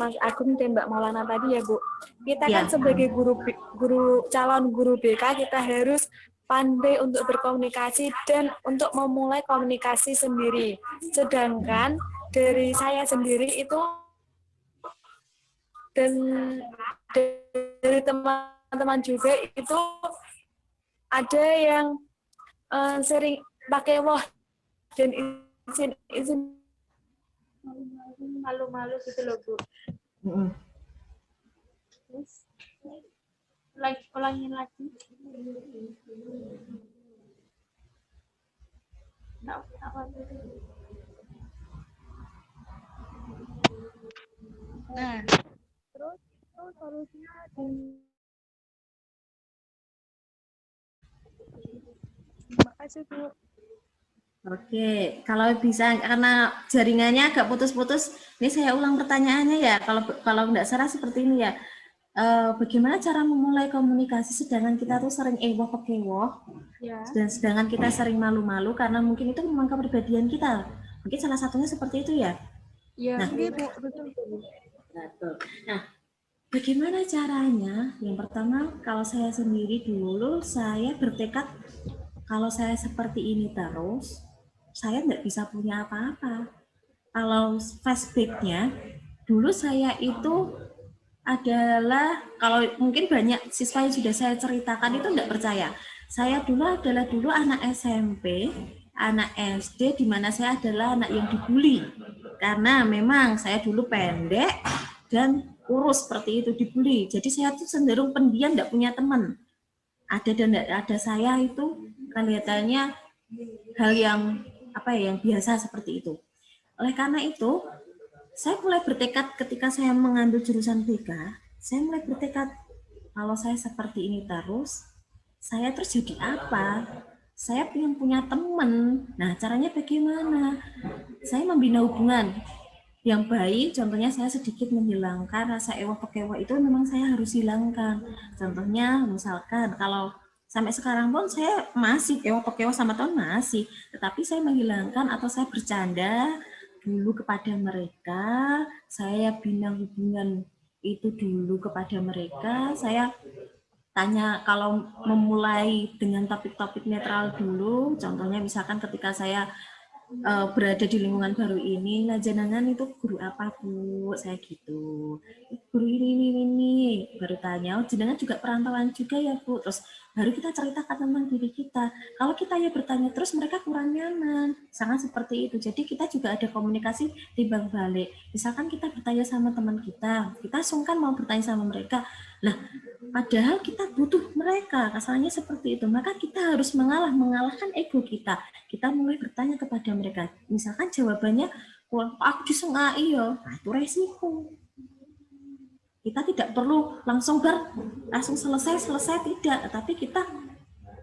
Mas Agung dan Mbak Maulana tadi ya Bu. Kita Ya. kan sebagai calon guru BK kita harus pandai untuk berkomunikasi dan untuk memulai komunikasi sendiri. Sedangkan dari saya sendiri itu dan dari teman-teman juga itu ada yang sering pakai wah dan izin Malu-malu gitu loh Bu. Terus ulangin lagi. Nah, terus itu solusinya terima kasih Bu. Oke, kalau bisa karena jaringannya agak putus-putus, ini saya ulang pertanyaannya ya. Kalau nggak salah seperti ini ya. Bagaimana cara memulai komunikasi sedangkan kita tuh sering ewoh-pekewoh, Ya. dan sedangkan kita sering malu-malu karena mungkin itu memang kepribadian kita. Mungkin salah satunya seperti itu ya. Iya, Nah, Bu. Betul. betul. Nah, bagaimana caranya? Yang pertama, kalau saya sendiri dulu, saya bertekad kalau saya seperti ini terus, saya nggak bisa punya apa-apa. Kalau flashback-nya, dulu saya itu adalah, kalau mungkin banyak siswa yang sudah saya ceritakan itu nggak percaya. Saya adalah anak SMP, anak SD, di mana saya adalah anak yang dibully. Karena memang saya dulu pendek dan kurus seperti itu, dibully. Jadi saya tuh cenderung pendiam, nggak punya teman. Ada dan tidak ada saya itu kelihatannya hal yang yang biasa seperti itu. Oleh karena itu, saya mulai bertekad ketika saya mengambil jurusan BK, saya mulai bertekad kalau saya seperti ini terus, saya terus jadi apa? Saya ingin punya teman. Nah, caranya bagaimana? Saya membina hubungan yang baik. Contohnya saya sedikit menghilangkan rasa ewa-pekewa itu, memang saya harus hilangkan. Contohnya misalkan kalau sampai sekarang pun saya masih ewa-pekewa sama teman masih, tetapi saya menghilangkan atau saya bercanda dulu kepada mereka, saya bina hubungan itu dulu kepada mereka, saya tanya kalau memulai dengan topik-topik netral dulu, contohnya misalkan ketika saya berada di lingkungan baru ini, nah jenengan itu guru apa Bu? Saya gitu. Guru ini. Baru tanya, oh jenengan juga perantauan juga ya Bu? Terus baru kita ceritakan tentang diri kita. Kalau kita ya bertanya terus, mereka kurang nyaman. Sangat seperti itu. Jadi kita juga ada komunikasi timbang balik. Misalkan kita bertanya sama teman kita sungkan mau bertanya sama mereka. Nah, padahal kita butuh mereka, kasarnya seperti itu. Maka kita harus mengalahkan ego kita. Kita mulai bertanya kepada mereka. Misalkan jawabannya, wah aku disengai ya, nah, itu resiko. Kita tidak perlu langsung selesai tidak, tapi kita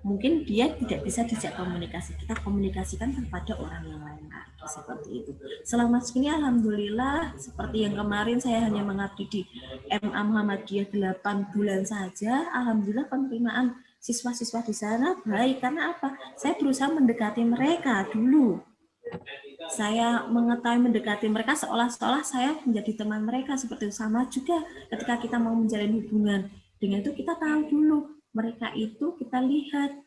mungkin dia tidak bisa dijak komunikasi, kita komunikasikan kepada orang yang lain lagi, seperti itu. Selama segini alhamdulillah, seperti yang kemarin saya hanya mengabdi di MA Muhammadiyah 8 bulan saja, alhamdulillah penerimaan siswa-siswa di sana baik. Karena apa? Saya berusaha mendekati mereka dulu. Saya mengetahui mendekati mereka seolah-olah saya menjadi teman mereka, seperti itu. Sama juga ketika kita mau menjalin hubungan, dengan itu kita tahu dulu mereka itu, kita lihat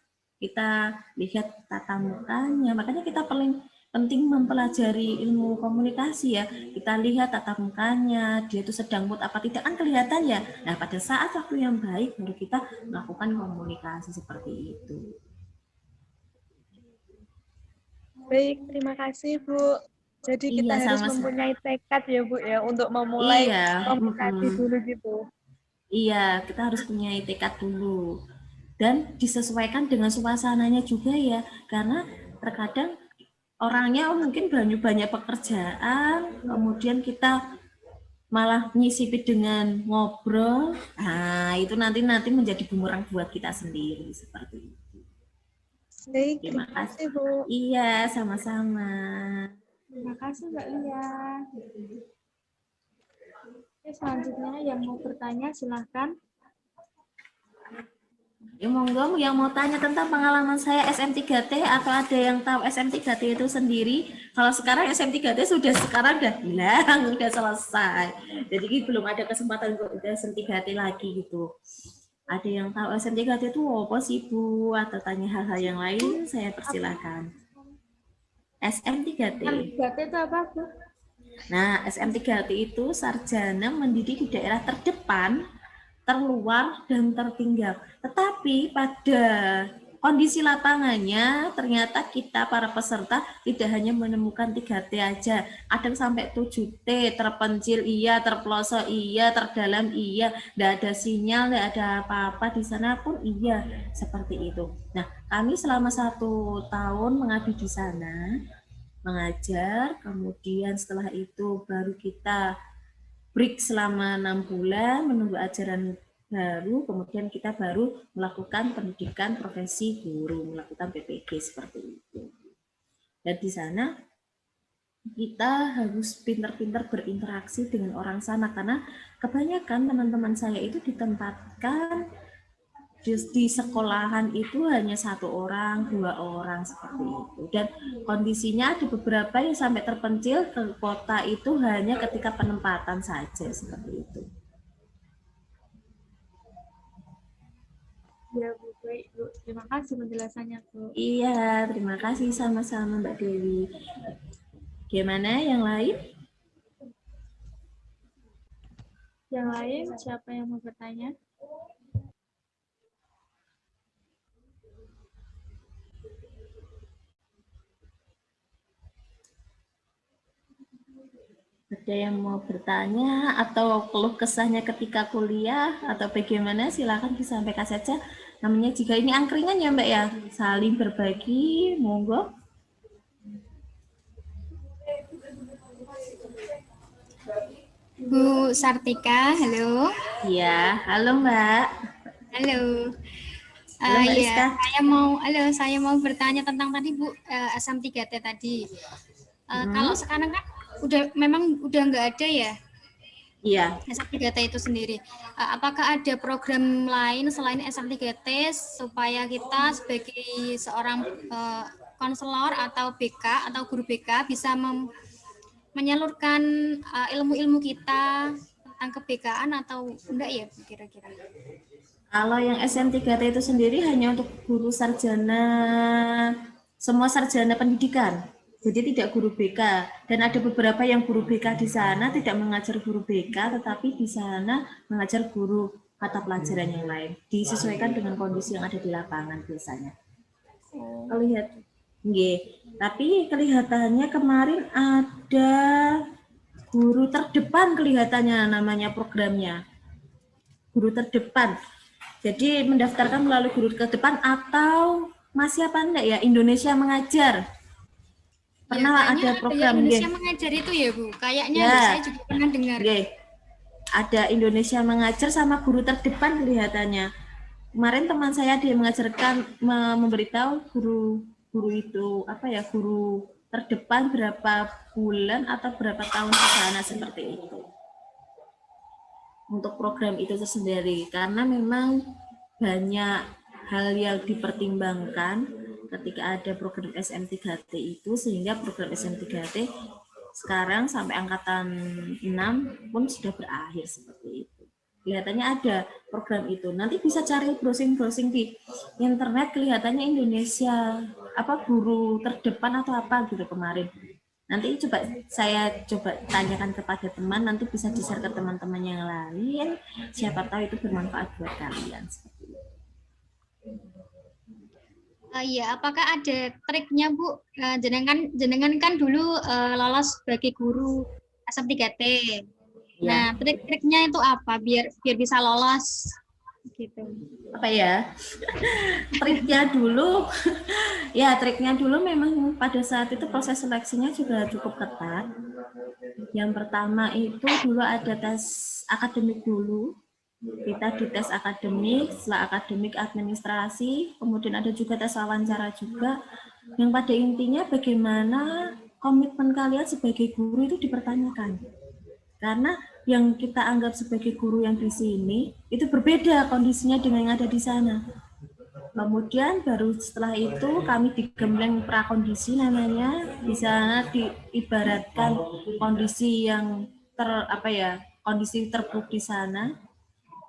tatap mukanya. Makanya kita paling penting mempelajari ilmu komunikasi ya. Kita lihat tatap mukanya, dia itu sedang mood apa tidak, kan kelihatan ya. Nah, pada saat waktu yang baik baru kita melakukan komunikasi seperti itu. Baik, terima kasih Bu. Jadi kita harus mempunyai tekad ya Bu ya untuk memulai komunikasi dulu gitu. Iya, kita harus punya tekad dulu. dan disesuaikan dengan suasananya juga ya, karena terkadang orangnya mungkin banyak pekerjaan, kemudian kita malah nyisipi dengan ngobrol, nah itu nanti menjadi bumerang buat kita sendiri seperti itu. Baik, Terima terima kasih kasih. Bu. Iya, sama-sama. Terima kasih Mbak Lia. Oke, selanjutnya yang mau bertanya silahkan. Ya monggo yang mau tanya tentang pengalaman saya SM3T atau ada yang tahu SM3T itu sendiri. Kalau sekarang SM3T sekarang udah hilang, udah selesai. Jadi belum ada kesempatan untuk SM3T lagi gitu. Ada yang tahu SM3T itu apa sih Bu? Atau tanya hal-hal yang lain, saya persilakan. SM3T. SM3T itu apa Bu? Nah, SM3T itu sarjana mendidik di daerah terdepan, terluar, dan tertinggal. Tetapi pada kondisi lapangannya, ternyata kita para peserta tidak hanya menemukan 3T aja. Ada yang sampai 7T, terpencil iya, terpelosok iya, terdalam iya, tidak ada sinyal, tidak ada apa-apa di sana pun iya, seperti itu. Nah, kami selama 1 tahun mengabdi di sana, mengajar, kemudian setelah itu baru kita break selama 6 bulan menunggu ajaran baru, kemudian kita baru melakukan pendidikan profesi guru, melakukan PPG seperti itu. Dan di sana kita harus pintar-pintar berinteraksi dengan orang sana, karena kebanyakan teman-teman saya itu ditempatkan di sekolahan itu hanya 1 orang, 2 orang seperti itu. Dan kondisinya ada beberapa yang sampai terpencil ke kota itu hanya ketika penempatan saja seperti itu. Ya Bu, baik Bu. Terima kasih penjelasannya Bu. Iya, terima kasih sama-sama Mbak Dewi. Gimana yang lain? Yang lain siapa yang mau bertanya? Ada yang mau bertanya atau keluh kesahnya ketika kuliah atau bagaimana, silakan disampaikan saja. Namanya jika ini angkringan ya Mbak ya, saling berbagi, monggo. Bu Sartika, halo. Ya, halo Mbak. Halo. Halo Mbak Rizka. Saya mau bertanya tentang tadi Bu, SM3T tadi. Kalau sekarang kan memang udah nggak ada ya? Iya. SM3T itu sendiri. Apakah ada program lain selain SM3T supaya kita sebagai seorang konselor atau BK atau guru BK bisa menyalurkan ilmu-ilmu kita tentang ke-BK-an atau enggak ya kira-kira? Kalau yang SM3T itu sendiri hanya untuk guru sarjana, semua sarjana pendidikan. Jadi tidak guru BK. Dan ada beberapa yang guru BK di sana tidak mengajar guru BK, tetapi di sana mengajar guru mata pelajaran yang lain. Disesuaikan dengan kondisi yang ada di lapangan biasanya. Lihat. Tapi kelihatannya kemarin ada guru terdepan, kelihatannya namanya programnya. Guru terdepan. Jadi mendaftarkan melalui guru terdepan atau masih apa enggak ya, Indonesia Mengajar. Pernah ya, ada program Indonesia Mengajar itu ya Bu. Kayaknya ya. Saya juga pernah dengar. Ada Indonesia Mengajar sama guru terdepan kelihatannya. Kemarin teman saya dia mengajarkan, memberitahu guru itu guru terdepan berapa bulan atau berapa tahun ke sana seperti itu. Untuk program itu sendiri, karena memang banyak hal yang dipertimbangkan ketika ada program SM3T itu, sehingga program SM3T sekarang sampai angkatan 6 pun sudah berakhir seperti itu. Kelihatannya ada program itu. Nanti bisa cari browsing-browsing di internet, kelihatannya Indonesia guru terdepan atau apa gitu kemarin. Nanti saya coba tanyakan kepada teman, nanti bisa di-share ke teman-teman yang lain. Siapa tahu itu bermanfaat buat kalian seperti itu. Iya, apakah ada triknya Bu? Jenengan kan dulu lolos sebagai guru SM3T. Ya. Nah, trik-triknya itu apa biar bisa lolos gitu. Apa ya? Triknya dulu, ya triknya dulu memang pada saat itu proses seleksinya juga cukup ketat. Yang pertama itu dulu ada tes akademik dulu. Kita dites akademik, setelah akademik administrasi, kemudian ada juga tes wawancara juga. Yang pada intinya bagaimana komitmen kalian sebagai guru itu dipertanyakan. Karena yang kita anggap sebagai guru yang di sini itu berbeda kondisinya dengan yang ada di sana. Kemudian baru setelah itu kami digembleng prakondisi namanya, di sana diibaratkan kondisi yang kondisi terburuk di sana.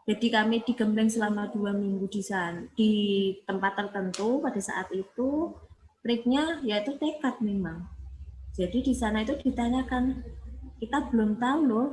Jadi kami digembleng selama 2 minggu di sana, di tempat tertentu. Pada saat itu triknya yaitu tekad memang. Jadi di sana itu ditanyakan, kita belum tahu loh,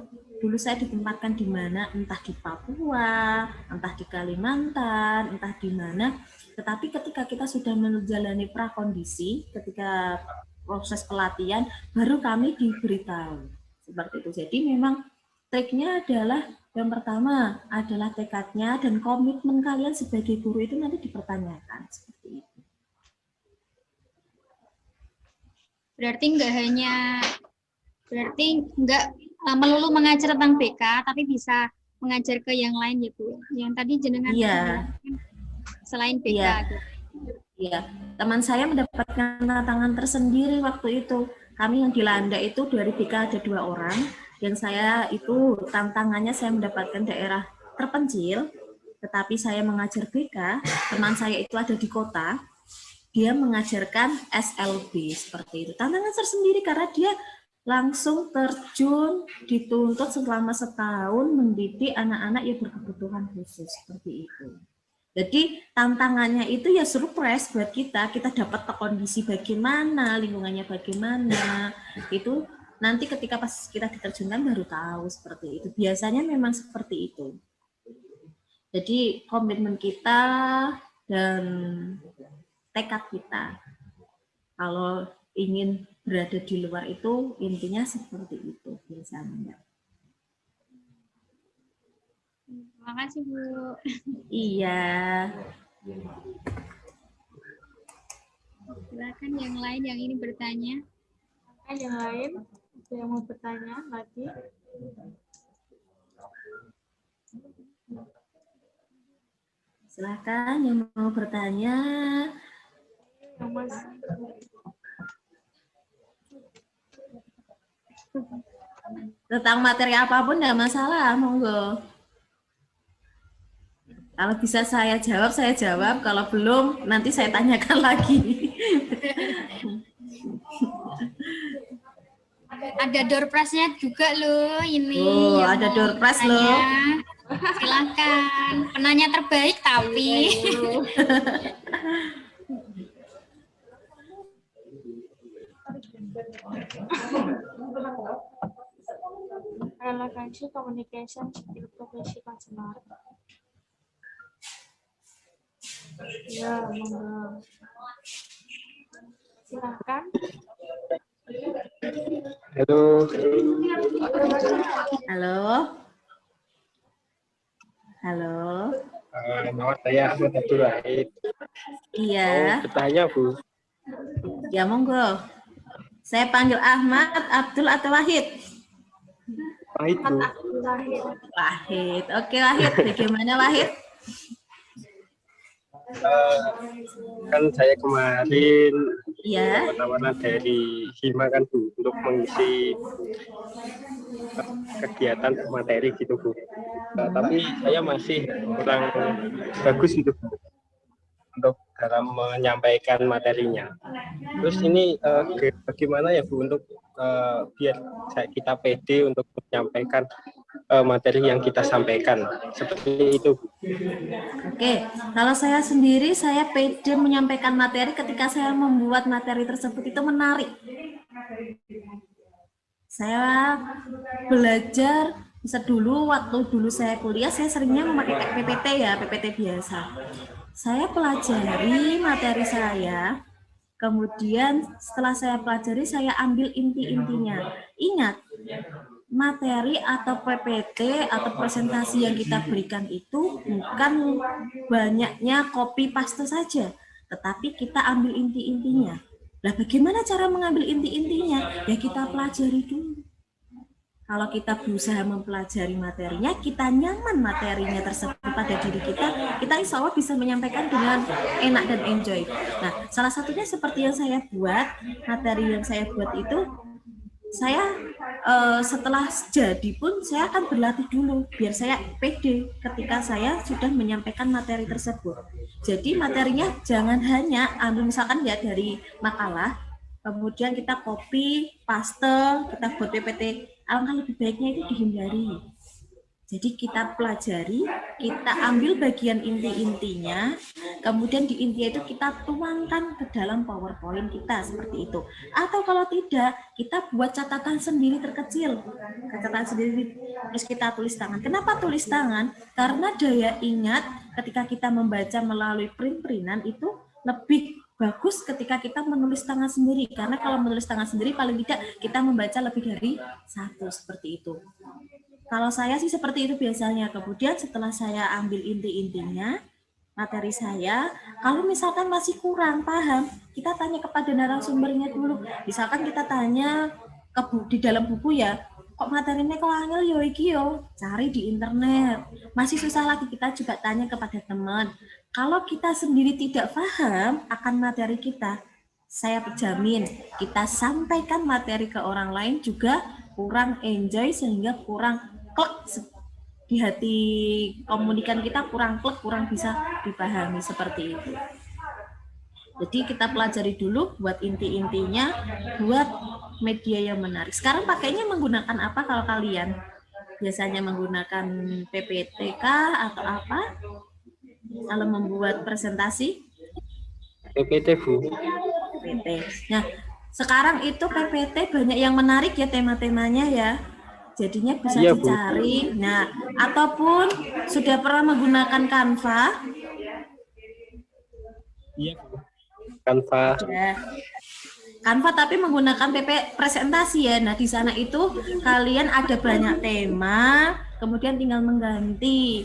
dulu saya ditempatkan di mana, entah di Papua, entah di Kalimantan, entah di mana. Tetapi ketika kita sudah menjalani prakondisi, ketika proses pelatihan, baru kami diberitahu. Seperti itu. Jadi memang triknya adalah yang pertama adalah tekadnya dan komitmen kalian sebagai guru itu nanti dipertanyakan. Seperti itu. Berarti nggak melulu mengajar tentang BK, tapi bisa mengajar ke yang lain ya Bu. Yang tadi jenengan selain BK. Iya. Iya, teman saya mendapatkan tantangan tersendiri waktu itu. Kami yang di Landa itu dari BK ada 2 orang. Yang saya itu tantangannya saya mendapatkan daerah terpencil, tetapi saya mengajar BK, teman saya itu ada di kota, dia mengajarkan SLB seperti itu. Tantangan tersendiri karena dia langsung terjun, dituntut selama setahun mendidik anak-anak yang berkebutuhan khusus seperti itu. Jadi tantangannya itu ya surprise buat kita dapat kondisi bagaimana, lingkungannya bagaimana, itu nanti ketika pas kita diterjunkan baru tahu seperti itu. Biasanya memang seperti itu. Jadi komitmen kita dan tekad kita. Kalau ingin berada di luar itu intinya seperti itu biasanya. Terima kasih Bu. Iya. Silakan yang lain yang ini bertanya. Yang lain ada yang mau bertanya lagi? Silakan yang mau bertanya. Yang Mas. Tentang materi apapun enggak masalah, monggo. Kalau bisa saya jawab. Kalau belum, nanti saya tanyakan lagi. Ada door prize-nya juga loh ini. Oh, ada door prize loh. Silakan. Penanya terbaik tapi. Relevansi communication skill profesi consumer. Ya, monggo. Silakan. Halo. Halo. Halo. Nama saya Ahmad Abdul Wahid. Iya. Bertanya Bu. Ya monggo. Saya panggil Ahmad, Abdul atau Wahid? Wahid Bu. Wahid. Oke Wahid. Bagaimana Wahid? Kan saya kemarin Iya. tawaran dari Hima kan Bu untuk mengisi kegiatan materi gitu Bu. Tapi saya masih kurang bagus gitu Bu untuk dalam menyampaikan materinya. Terus ini bagaimana ya Bu untuk biar kita pede untuk menyampaikan materi yang kita sampaikan seperti itu Bu. Oke, kalau saya sendiri, saya pede menyampaikan materi ketika saya membuat materi tersebut itu menarik. Saya belajar, waktu dulu saya kuliah, saya seringnya memakai PPT ya, PPT biasa. Saya pelajari materi saya, kemudian setelah saya pelajari, saya ambil inti-intinya. Ingat, materi atau PPT atau presentasi yang kita berikan itu bukan banyaknya copy paste saja, tetapi kita ambil inti-intinya. Nah, bagaimana cara mengambil inti-intinya? Ya kita pelajari dulu. Kalau kita berusaha mempelajari materinya, kita nyaman materinya tersebut pada diri kita insya Allah bisa menyampaikan dengan enak dan enjoy. Nah, salah satunya seperti yang saya buat, materi yang saya buat itu, saya setelah jadi pun saya akan berlatih dulu, biar saya pede ketika saya sudah menyampaikan materi tersebut. Jadi materinya jangan hanya ambil misalkan ya dari makalah, kemudian kita copy, paste, kita buat PPT. Alangkah lebih baiknya itu dihindari. Jadi kita pelajari, kita ambil bagian inti-intinya, kemudian di intinya itu kita tuangkan ke dalam PowerPoint kita seperti itu. Atau kalau tidak, kita buat catatan sendiri terkecil, catatan sendiri, terus kita tulis tangan. Kenapa tulis tangan? Karena daya ingat ketika kita membaca melalui print-printan itu lebih bagus ketika kita menulis tangan sendiri, karena kalau menulis tangan sendiri paling tidak kita membaca lebih dari satu seperti itu. Kalau saya sih seperti itu biasanya. Kemudian setelah saya ambil inti-intinya materi saya, kalau misalkan masih kurang paham, kita tanya kepada narasumbernya dulu. Misalkan kita tanya di dalam buku ya, kok materinya kok angel yo iki yo, cari di internet. Masih susah lagi, kita juga tanya kepada teman. Kalau kita sendiri tidak paham akan materi kita, saya jamin kita sampaikan materi ke orang lain juga kurang enjoy, sehingga kurang klik di hati komunikan kita, kurang klik, kurang bisa dipahami seperti itu. Jadi kita pelajari dulu, buat inti-intinya, buat media yang menarik. Sekarang pakainya menggunakan apa kalau kalian? Biasanya menggunakan PPT kah atau apa? Kalau membuat presentasi? PPT, Bu. PPT. Nah, sekarang itu PPT banyak yang menarik ya tema-temanya ya. Jadinya bisa Iya, Bu. dicari. Nah, ataupun sudah pernah menggunakan Canva? Iya, Bu. Canva. Ya. Canva tapi menggunakan presentasi ya. Nah, di sana itu kalian ada banyak tema, kemudian tinggal mengganti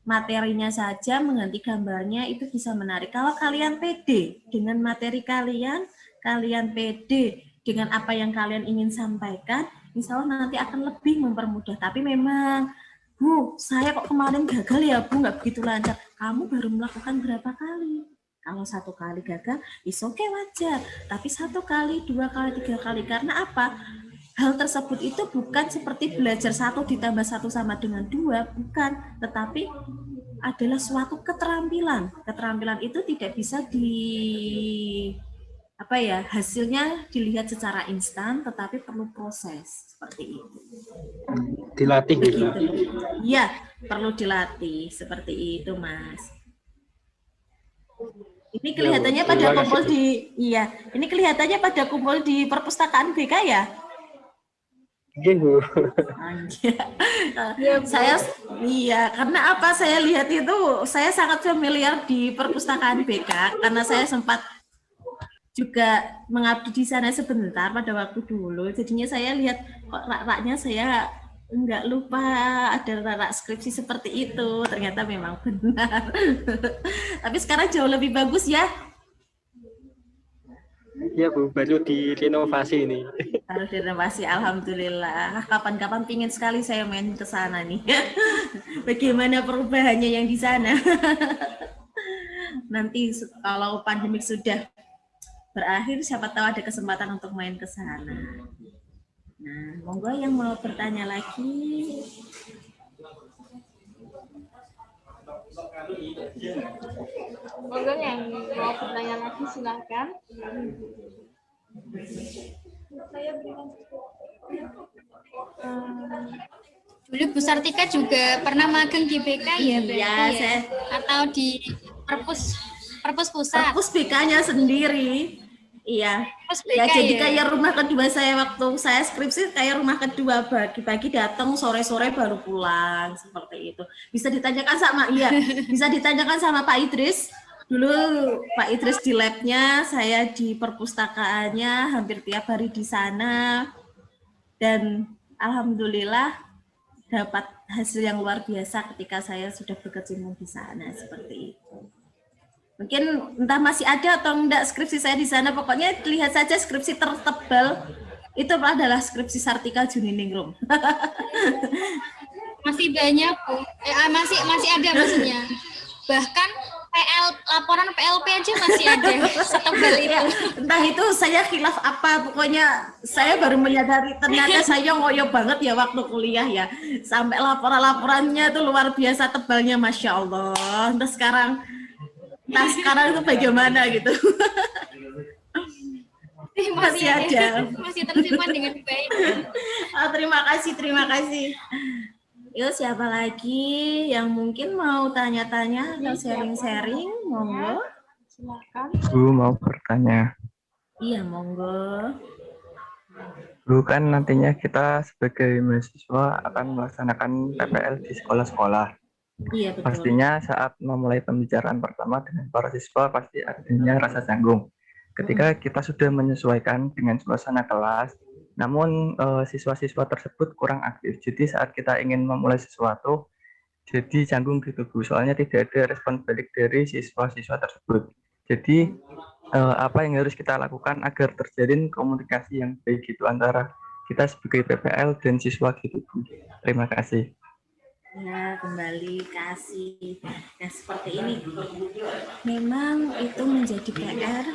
materinya saja, mengganti gambarnya, itu bisa menarik. Kalau kalian pede dengan materi kalian, kalian pede dengan apa yang kalian ingin sampaikan, insya Allah nanti akan lebih mempermudah. Tapi memang, Bu, saya kok kemarin gagal ya, Bu, nggak begitu lancar. Kamu baru melakukan berapa kali? Kalau 1 kali gagal, is oke, wajar. Tapi 1 kali, 2 kali, 3 kali. Karena apa? Hal tersebut itu bukan seperti belajar 1 ditambah 1 sama dengan 2, bukan. Tetapi adalah suatu keterampilan. Keterampilan itu tidak bisa hasilnya dilihat secara instan, tetapi perlu proses seperti itu. Dilatih gitu. Iya, perlu dilatih seperti itu, Mas. Ini kelihatannya pada kumpul ini kelihatannya pada kumpul di perpustakaan BK ya? Iya, Bu. Saya karena apa, saya lihat itu saya sangat familiar di perpustakaan BK karena saya sempat juga mengabdi di sana sebentar pada waktu dulu. Jadinya saya lihat kok rak-raknya saya enggak lupa ada rak skripsi seperti itu. Ternyata memang benar. Tapi sekarang jauh lebih bagus ya. Iya, Bu, baru direnovasi ini. Baru direnovasi, alhamdulillah. Kapan-kapan pingin sekali saya main ke sana nih. Bagaimana perubahannya yang di sana? Nanti kalau pandemi sudah berakhir, siapa tahu ada kesempatan untuk main ke sana. Nah, monggo yang mau bertanya lagi. Monggo yang mau bertanya lagi silakan. Saya berikan Dulu Bu Sartika juga pernah magang di BK ya, Iya, ya? Atau di perpus pusat. Perpus BK-nya sendiri. Iya. Perpus Ya, BK jadi ya? kayak rumah kedua saya waktu saya skripsi, kayak rumah kedua, pagi-pagi datang, sore-sore baru pulang seperti itu. Bisa ditanyakan sama Pak Idris. Dulu Pak Idris di labnya, saya di perpustakaannya, hampir tiap hari di sana. Dan alhamdulillah dapat hasil yang luar biasa ketika saya sudah berkecimpung di sana seperti itu. Mungkin entah masih ada atau enggak skripsi saya di sana, pokoknya lihat saja skripsi tertebal itu adalah skripsi Sartika Juniningrum. Masih banyak, Bu. Masih ada maksudnya. Bahkan laporan PLP aja masih ada setebal itu. Ya, entah itu saya khilaf apa, pokoknya saya baru menyadari ternyata saya ngoyo banget ya waktu kuliah ya. Sampai laporan-laporannya itu luar biasa tebalnya, Masya Allah. Entah sekarang itu bagaimana gitu. Masih ada. Masih tersimpan dengan baik. Oh, terima kasih. Yuk, siapa lagi yang mungkin mau tanya-tanya atau sharing-sharing? Monggo. Silakan. Bu mau bertanya. Iya, monggo. Bu, kan nantinya kita sebagai mahasiswa akan melaksanakan PPL di sekolah-sekolah. Iya, betul. Pastinya saat memulai pembicaraan pertama dengan para siswa pasti adanya rasa canggung. Ketika kita sudah menyesuaikan dengan suasana kelas, namun siswa-siswa tersebut kurang aktif. Jadi saat kita ingin memulai sesuatu, jadi canggung gitu Bu. Soalnya tidak ada respon balik dari siswa-siswa tersebut. Jadi apa yang harus kita lakukan agar terjalin komunikasi yang baik gitu antara kita sebagai PPL dan siswa gitu Bu. Terima kasih. Ya, kembali kasih. Nah, seperti ini. Memang itu menjadi PR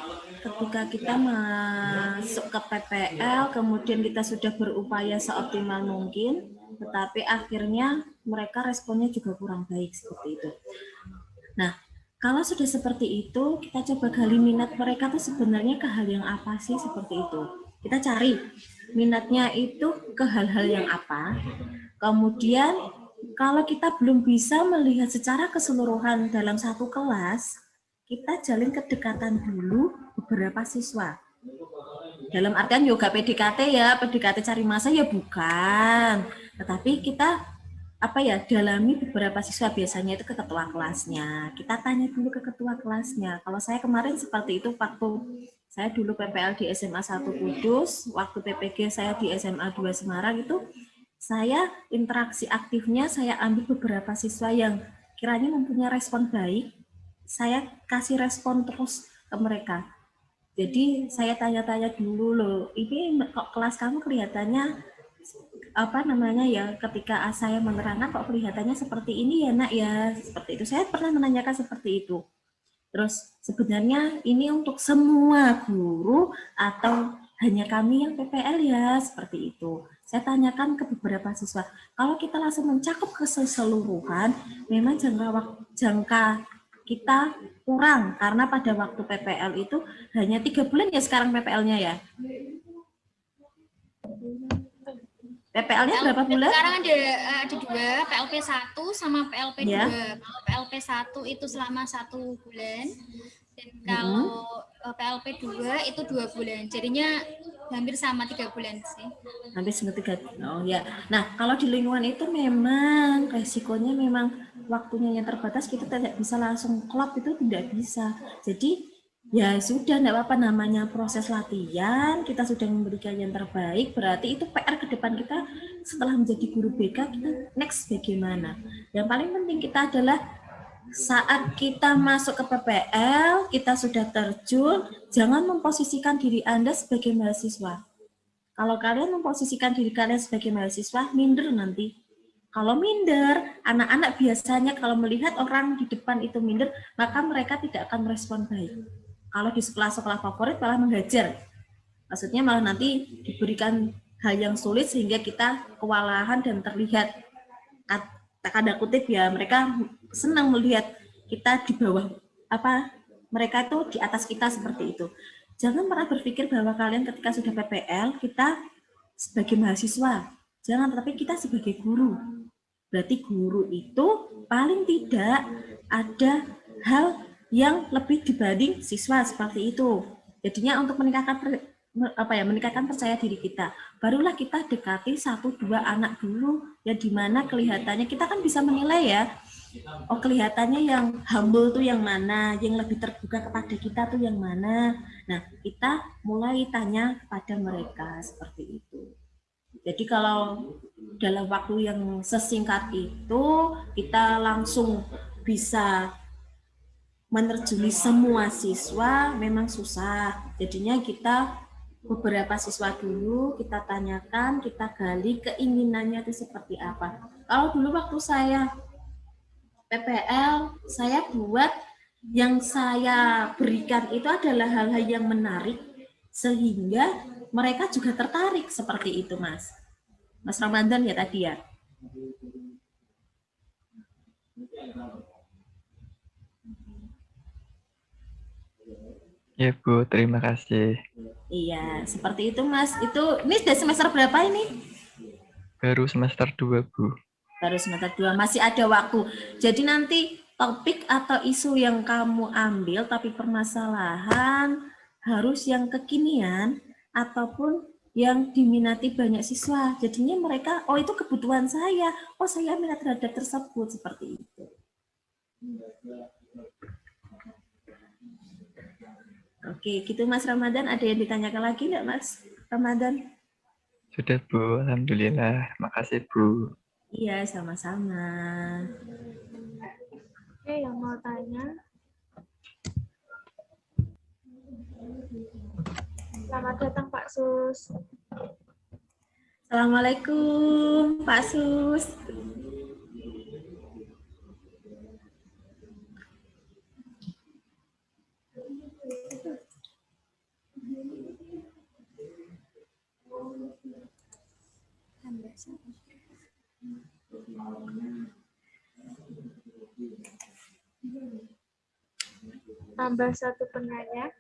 ketika kita masuk ke PPL, kemudian kita sudah berupaya seoptimal mungkin, tetapi akhirnya mereka responnya juga kurang baik seperti itu. Nah, kalau sudah seperti itu, kita coba gali minat mereka tuh sebenarnya ke hal yang apa sih seperti itu. Kita cari minatnya itu ke hal-hal yang apa. Kemudian kalau kita belum bisa melihat secara keseluruhan dalam satu kelas, kita jalin kedekatan dulu beberapa siswa. Dalam artian yoga PDKT ya, PDKT cari masa ya bukan. Tetapi kita dalami beberapa siswa, biasanya itu ke ketua kelasnya. Kita tanya dulu ke ketua kelasnya. Kalau saya kemarin seperti itu waktu saya dulu PPL di SMA 1 Kudus, waktu PPG saya di SMA 2 Semarang itu, saya interaksi aktifnya, saya ambil beberapa siswa yang kiranya mempunyai respon baik, saya kasih respon terus ke mereka. Jadi saya tanya-tanya dulu loh, ini kok kelas kamu kelihatannya ketika saya menerangkan kok kelihatannya seperti ini ya nak ya, seperti itu. Saya pernah menanyakan seperti itu. Terus sebenarnya ini untuk semua guru atau hanya kami yang PPL ya, seperti itu. Saya tanyakan ke beberapa siswa, kalau kita langsung mencakup keseluruhan, memang jangka kita kurang, karena pada waktu PPL itu hanya 3 bulan ya sekarang PPL-nya ya. PPL-nya berapa bulan? Sekarang ada 2, PLP 1 sama PLP 2. Ya. Kalau PLP 1 itu selama 1 bulan, dan kalau PLP 2 itu 2 bulan. Jadinya hampir sama 3 bulan sih. Hampir 3. Oh ya. Nah, kalau di lingkungan itu memang resikonya memang waktunya yang terbatas, kita tidak bisa langsung klop, itu tidak bisa. Jadi ya sudah, tidak apa-apa, namanya proses latihan, kita sudah memberikan yang terbaik, berarti itu PR ke depan kita setelah menjadi guru BK, kita next bagaimana. Yang paling penting kita adalah saat kita masuk ke PPL, kita sudah terjun, jangan memposisikan diri Anda sebagai mahasiswa. Kalau kalian memposisikan diri kalian sebagai mahasiswa, minder nanti. Kalau minder, anak-anak biasanya kalau melihat orang di depan itu minder, maka mereka tidak akan merespon baik. Kalau di sekolah-sekolah favorit malah menghajar. Maksudnya malah nanti diberikan hal yang sulit sehingga kita kewalahan dan terlihat, tanda kutip ya, mereka senang melihat kita di bawah, mereka itu di atas kita seperti itu. Jangan pernah berpikir bahwa kalian ketika sudah PPL, kita sebagai mahasiswa. Jangan, tetapi kita sebagai guru. Berarti guru itu paling tidak ada hal yang lebih dibanding siswa seperti itu. Jadinya untuk meningkatkan percaya diri kita, barulah kita dekati 1-2 anak dulu, ya dimana kelihatannya kita kan bisa menilai ya, oh kelihatannya yang humble tuh yang mana, yang lebih terbuka kepada kita tuh yang mana. Nah, kita mulai tanya kepada mereka seperti itu. Jadi kalau dalam waktu yang sesingkat itu kita langsung bisa menerjuni semua siswa memang susah. Jadinya kita beberapa siswa dulu kita tanyakan, kita gali keinginannya itu seperti apa. Kalau dulu waktu saya PPL, saya buat yang saya berikan itu adalah hal-hal yang menarik sehingga mereka juga tertarik seperti itu, Mas. Mas Ramadan ya tadi ya. Ya Bu, terima kasih. Iya, seperti itu Mas. Ini sudah semester berapa ini? Baru semester 2 Bu. Baru semester 2, masih ada waktu. Jadi nanti topik atau isu yang kamu ambil, tapi permasalahan harus yang kekinian ataupun yang diminati banyak siswa. Jadinya mereka, oh itu kebutuhan saya, oh saya minat terhadap tersebut, seperti itu. Oke, gitu Mas Ramadan. Ada yang ditanyakan lagi enggak Mas Ramadan? Sudah Bu, alhamdulillah. Makasih Bu. Iya, sama-sama. Oke, yang mau tanya. Selamat datang Pak Sus. Assalamualaikum Pak Sus. Tambah satu penanya.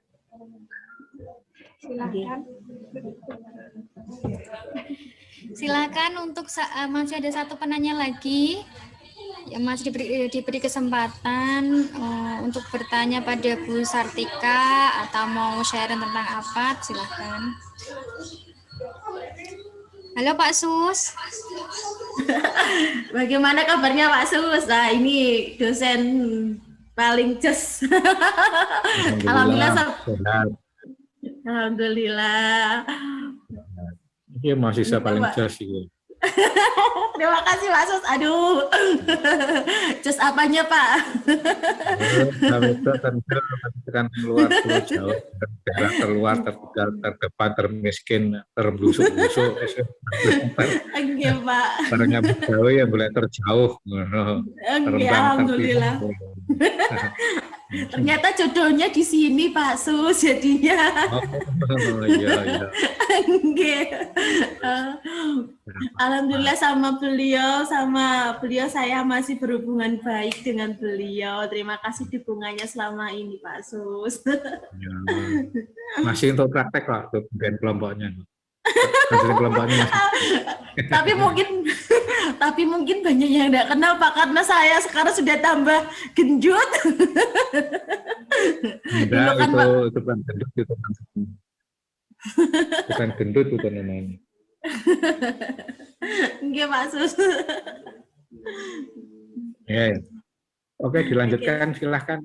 Silakan. Silakan untuk masih ada satu penanya lagi. Ya, masih diberi kesempatan untuk bertanya pada Bu Sartika atau mau sharing tentang apa, silakan. Halo Pak Sus. Bagaimana kabarnya Pak Sus? Nah, ini dosen paling ces. Alhamdulillah. Alhamdulillah. Iya, mahasiswa paling ces gitu. Terima kasih Pak Sus. Aduh. Ces apanya Pak? Kami itu kan keluar Pulau Jawa, daerah terluar, tertinggal, terdepan, termiskin, terbusuk-busuk. Enggak Pak. Barangnya Jawa yang boleh terjauh. Enggak, alhamdulillah. Ternyata jodohnya di sini Pak Sus jadinya. Oh iya. Enggak. Alhamdulillah sama beliau saya masih berhubungan baik dengan beliau. Terima kasih dukungannya selama ini Pak Sus. Ya, masih untuk praktek Pak, untuk kelompoknya. Kelompoknya tapi mungkin banyak yang tidak kenal Pak, karena saya sekarang sudah tambah genjut. Enggak, itu bukan gendut, itu bukan gendut itu namanya. Enggak Pak Sus. Ya. Oke, dilanjutkan silahkan.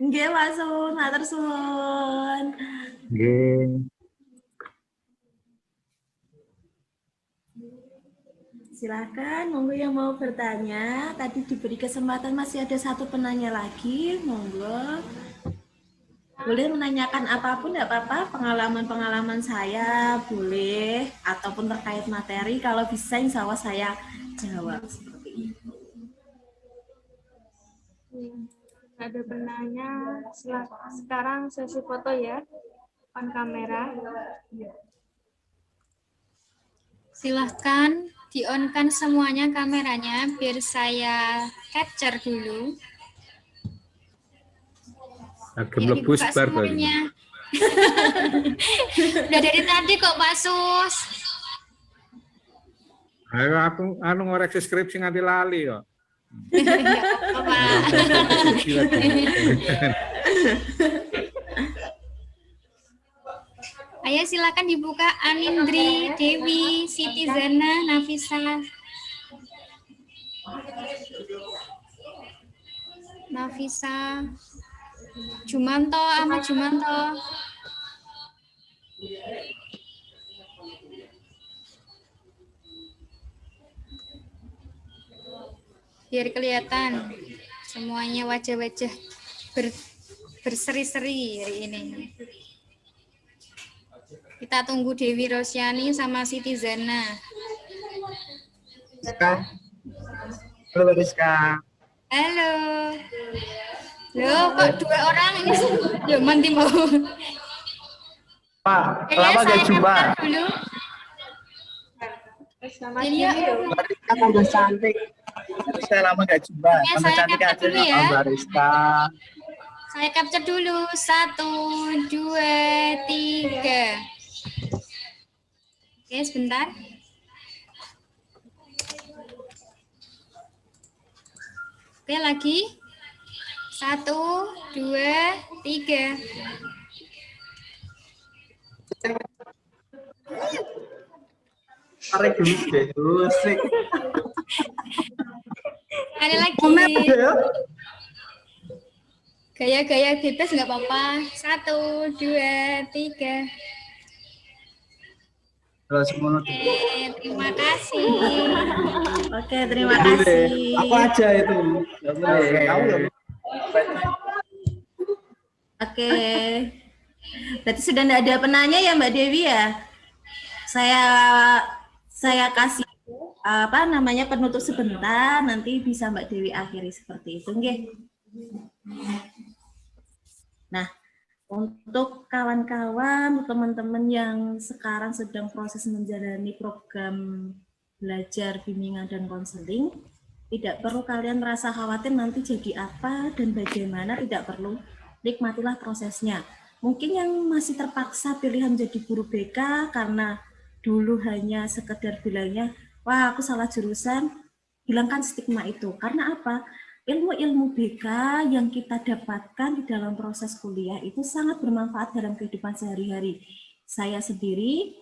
Enggak Pak Sus, matur suwun. Nggih. Silakan, monggo yang mau bertanya. Tadi diberi kesempatan, masih ada satu penanya lagi, monggo. Boleh menanyakan apapun, tidak apa-apa, pengalaman-pengalaman saya boleh, ataupun terkait materi, kalau bisa insya Allah saya jawab seperti itu. Ada penanya, sekarang sesi foto ya, on kamera. Silahkan di-on-kan semuanya kameranya biar saya capture dulu. Agak melebus bar semuanya. Udah dari tadi kok Pak Sus. Ayo aku ngoreksi skripsi nganti lali kok. Ayo silakan dibuka Anindri, Dewi, Siti Zana, Nafisa. Nafisa, Jumanto, Ahmad Jumanto. biar kelihatan semuanya wajah-wajah berseri-seri hari ini. Kita tunggu Dewi Rosyani sama Siti Zana. Halo Rizka. Halo. Loh, kok dua orang ini? Loh, mandi mau. Pak, lama gak jumpa. Dulu. Iya. Rizka tambah cantik. Rizka lama gak jumpa. Oke, Tambah saya cantik capture aja dulu ya. Mbak Rizka. Saya capture dulu. 1, 2, 3. Oke, sebentar. Oke, lagi. 1, 2, 3. Tarik dulu deh, musik. Ada lagi. Gaya-gaya bebas nggak apa-apa. 1, 2, 3. Halo semuanya. Oke, terima kasih. Oke, terima kasih. Aku aja itu. Nggak boleh. Kamu nggak boleh. Oke. Berarti sudah tidak ada penanya ya Mbak Dewi ya? Saya kasih penutup sebentar, nanti bisa Mbak Dewi akhiri seperti itu, nggih. Nah, untuk kawan-kawan, teman-teman yang sekarang sedang proses menjalani program belajar bimbingan dan konseling, tidak perlu kalian merasa khawatir nanti jadi apa dan bagaimana, tidak perlu. Nikmatilah prosesnya. Mungkin yang masih terpaksa pilihan jadi guru BK karena dulu hanya sekedar bilangnya, wah aku salah jurusan, hilangkan stigma itu. Karena apa? Ilmu-ilmu BK yang kita dapatkan di dalam proses kuliah itu sangat bermanfaat dalam kehidupan sehari-hari. Saya sendiri,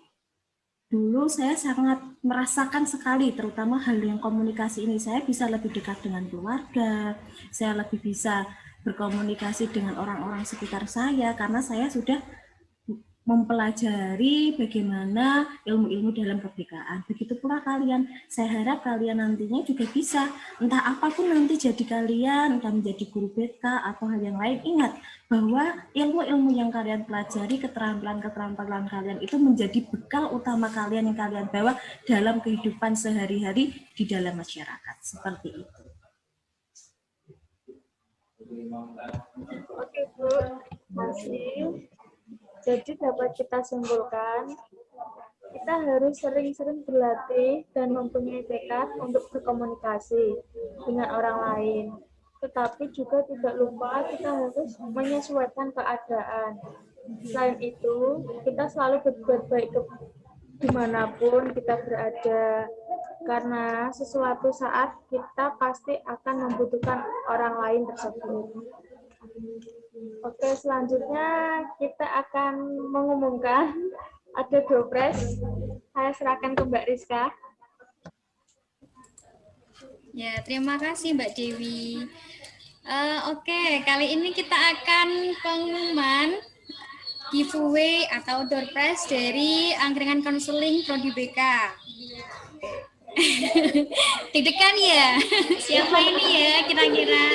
dulu saya sangat merasakan sekali, terutama hal yang komunikasi ini. Saya bisa lebih dekat dengan keluarga, saya lebih bisa berkomunikasi dengan orang-orang sekitar saya, karena saya sudah mempelajari bagaimana ilmu-ilmu dalam kebikaan. Begitu pula kalian, saya harap kalian nantinya juga bisa, entah apapun nanti jadi kalian, entah menjadi guru BK atau hal yang lain, ingat bahwa ilmu-ilmu yang kalian pelajari, keterampilan-keterampilan kalian itu menjadi bekal utama kalian yang kalian bawa dalam kehidupan sehari-hari di dalam masyarakat. Seperti itu. Oke Bu, masih. Jadi dapat kita simpulkan, kita harus sering-sering berlatih dan mempunyai tekad untuk berkomunikasi dengan orang lain. Tetapi juga tidak lupa kita harus menyesuaikan keadaan. Selain itu, kita selalu berbuat baik dimanapun kita berada. Karena sesuatu saat kita pasti akan membutuhkan orang lain tersebut. Oke, selanjutnya kita akan mengumumkan ada dopres. Saya serahkan ke Mbak Rizka. Ya, terima kasih Mbak Dewi. Oke, kali ini kita akan pengumuman giveaway atau door prize dari Angkringan Konseling Prodi BK. Deg-degan ya? Siapa ini ya kira-kira?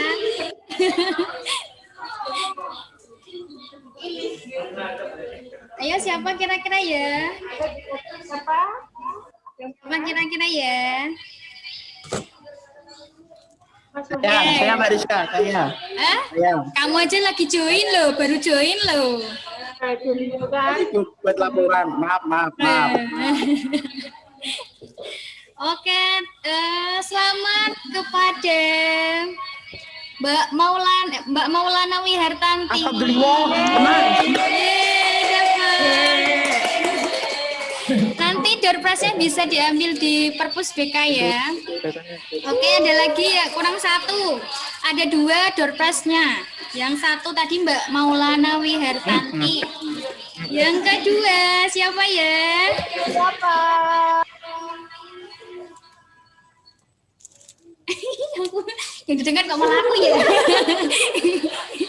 Ayo siapa kira-kira ya? Siapa? Siapa kira-kira ya? Saya Mbak Rizka, saya. Kamu aja lagi join loh, baru join loh. Itu buat laporan, maaf. Oke, selamat kepada Mbak Maulana Wihartanti. Alhamdulillah, menang. Nanti door prize-nya bisa diambil di Perpus BK ya. Oke, ada lagi ya, kurang satu. Ada 2 door prize-nya. Yang satu tadi Mbak Maulana Wihartanti. Yang kedua siapa ya? Siapa? Yang didengar kok malah aku ya.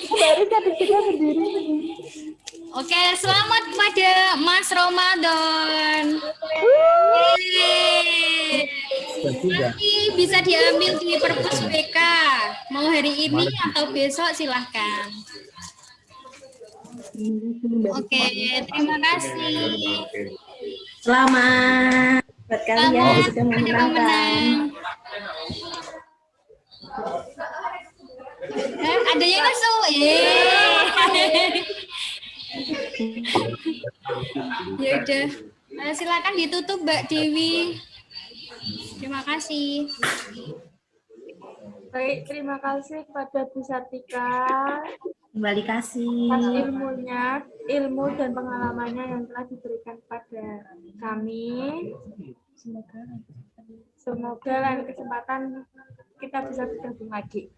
Baru kan kita sendiri. Oke, selamat kepada Mas Ramadan. Yeay. nanti bisa diambil di perpus BK. Mau hari ini atau besok silahkan. Oke, terima kasih. Selamat buat kalian yang Selamat sudah ada memenangkan. pemenang. Ada yang masuk. Ya udah. Silakan ditutup Mbak Dewi. Terima kasih. Baik, terima kasih kepada Bu Sartika Kembali kasih. atas ilmu dan pengalamannya yang telah diberikan kepada kami. Semoga lain kesempatan kita bisa bergabung lagi.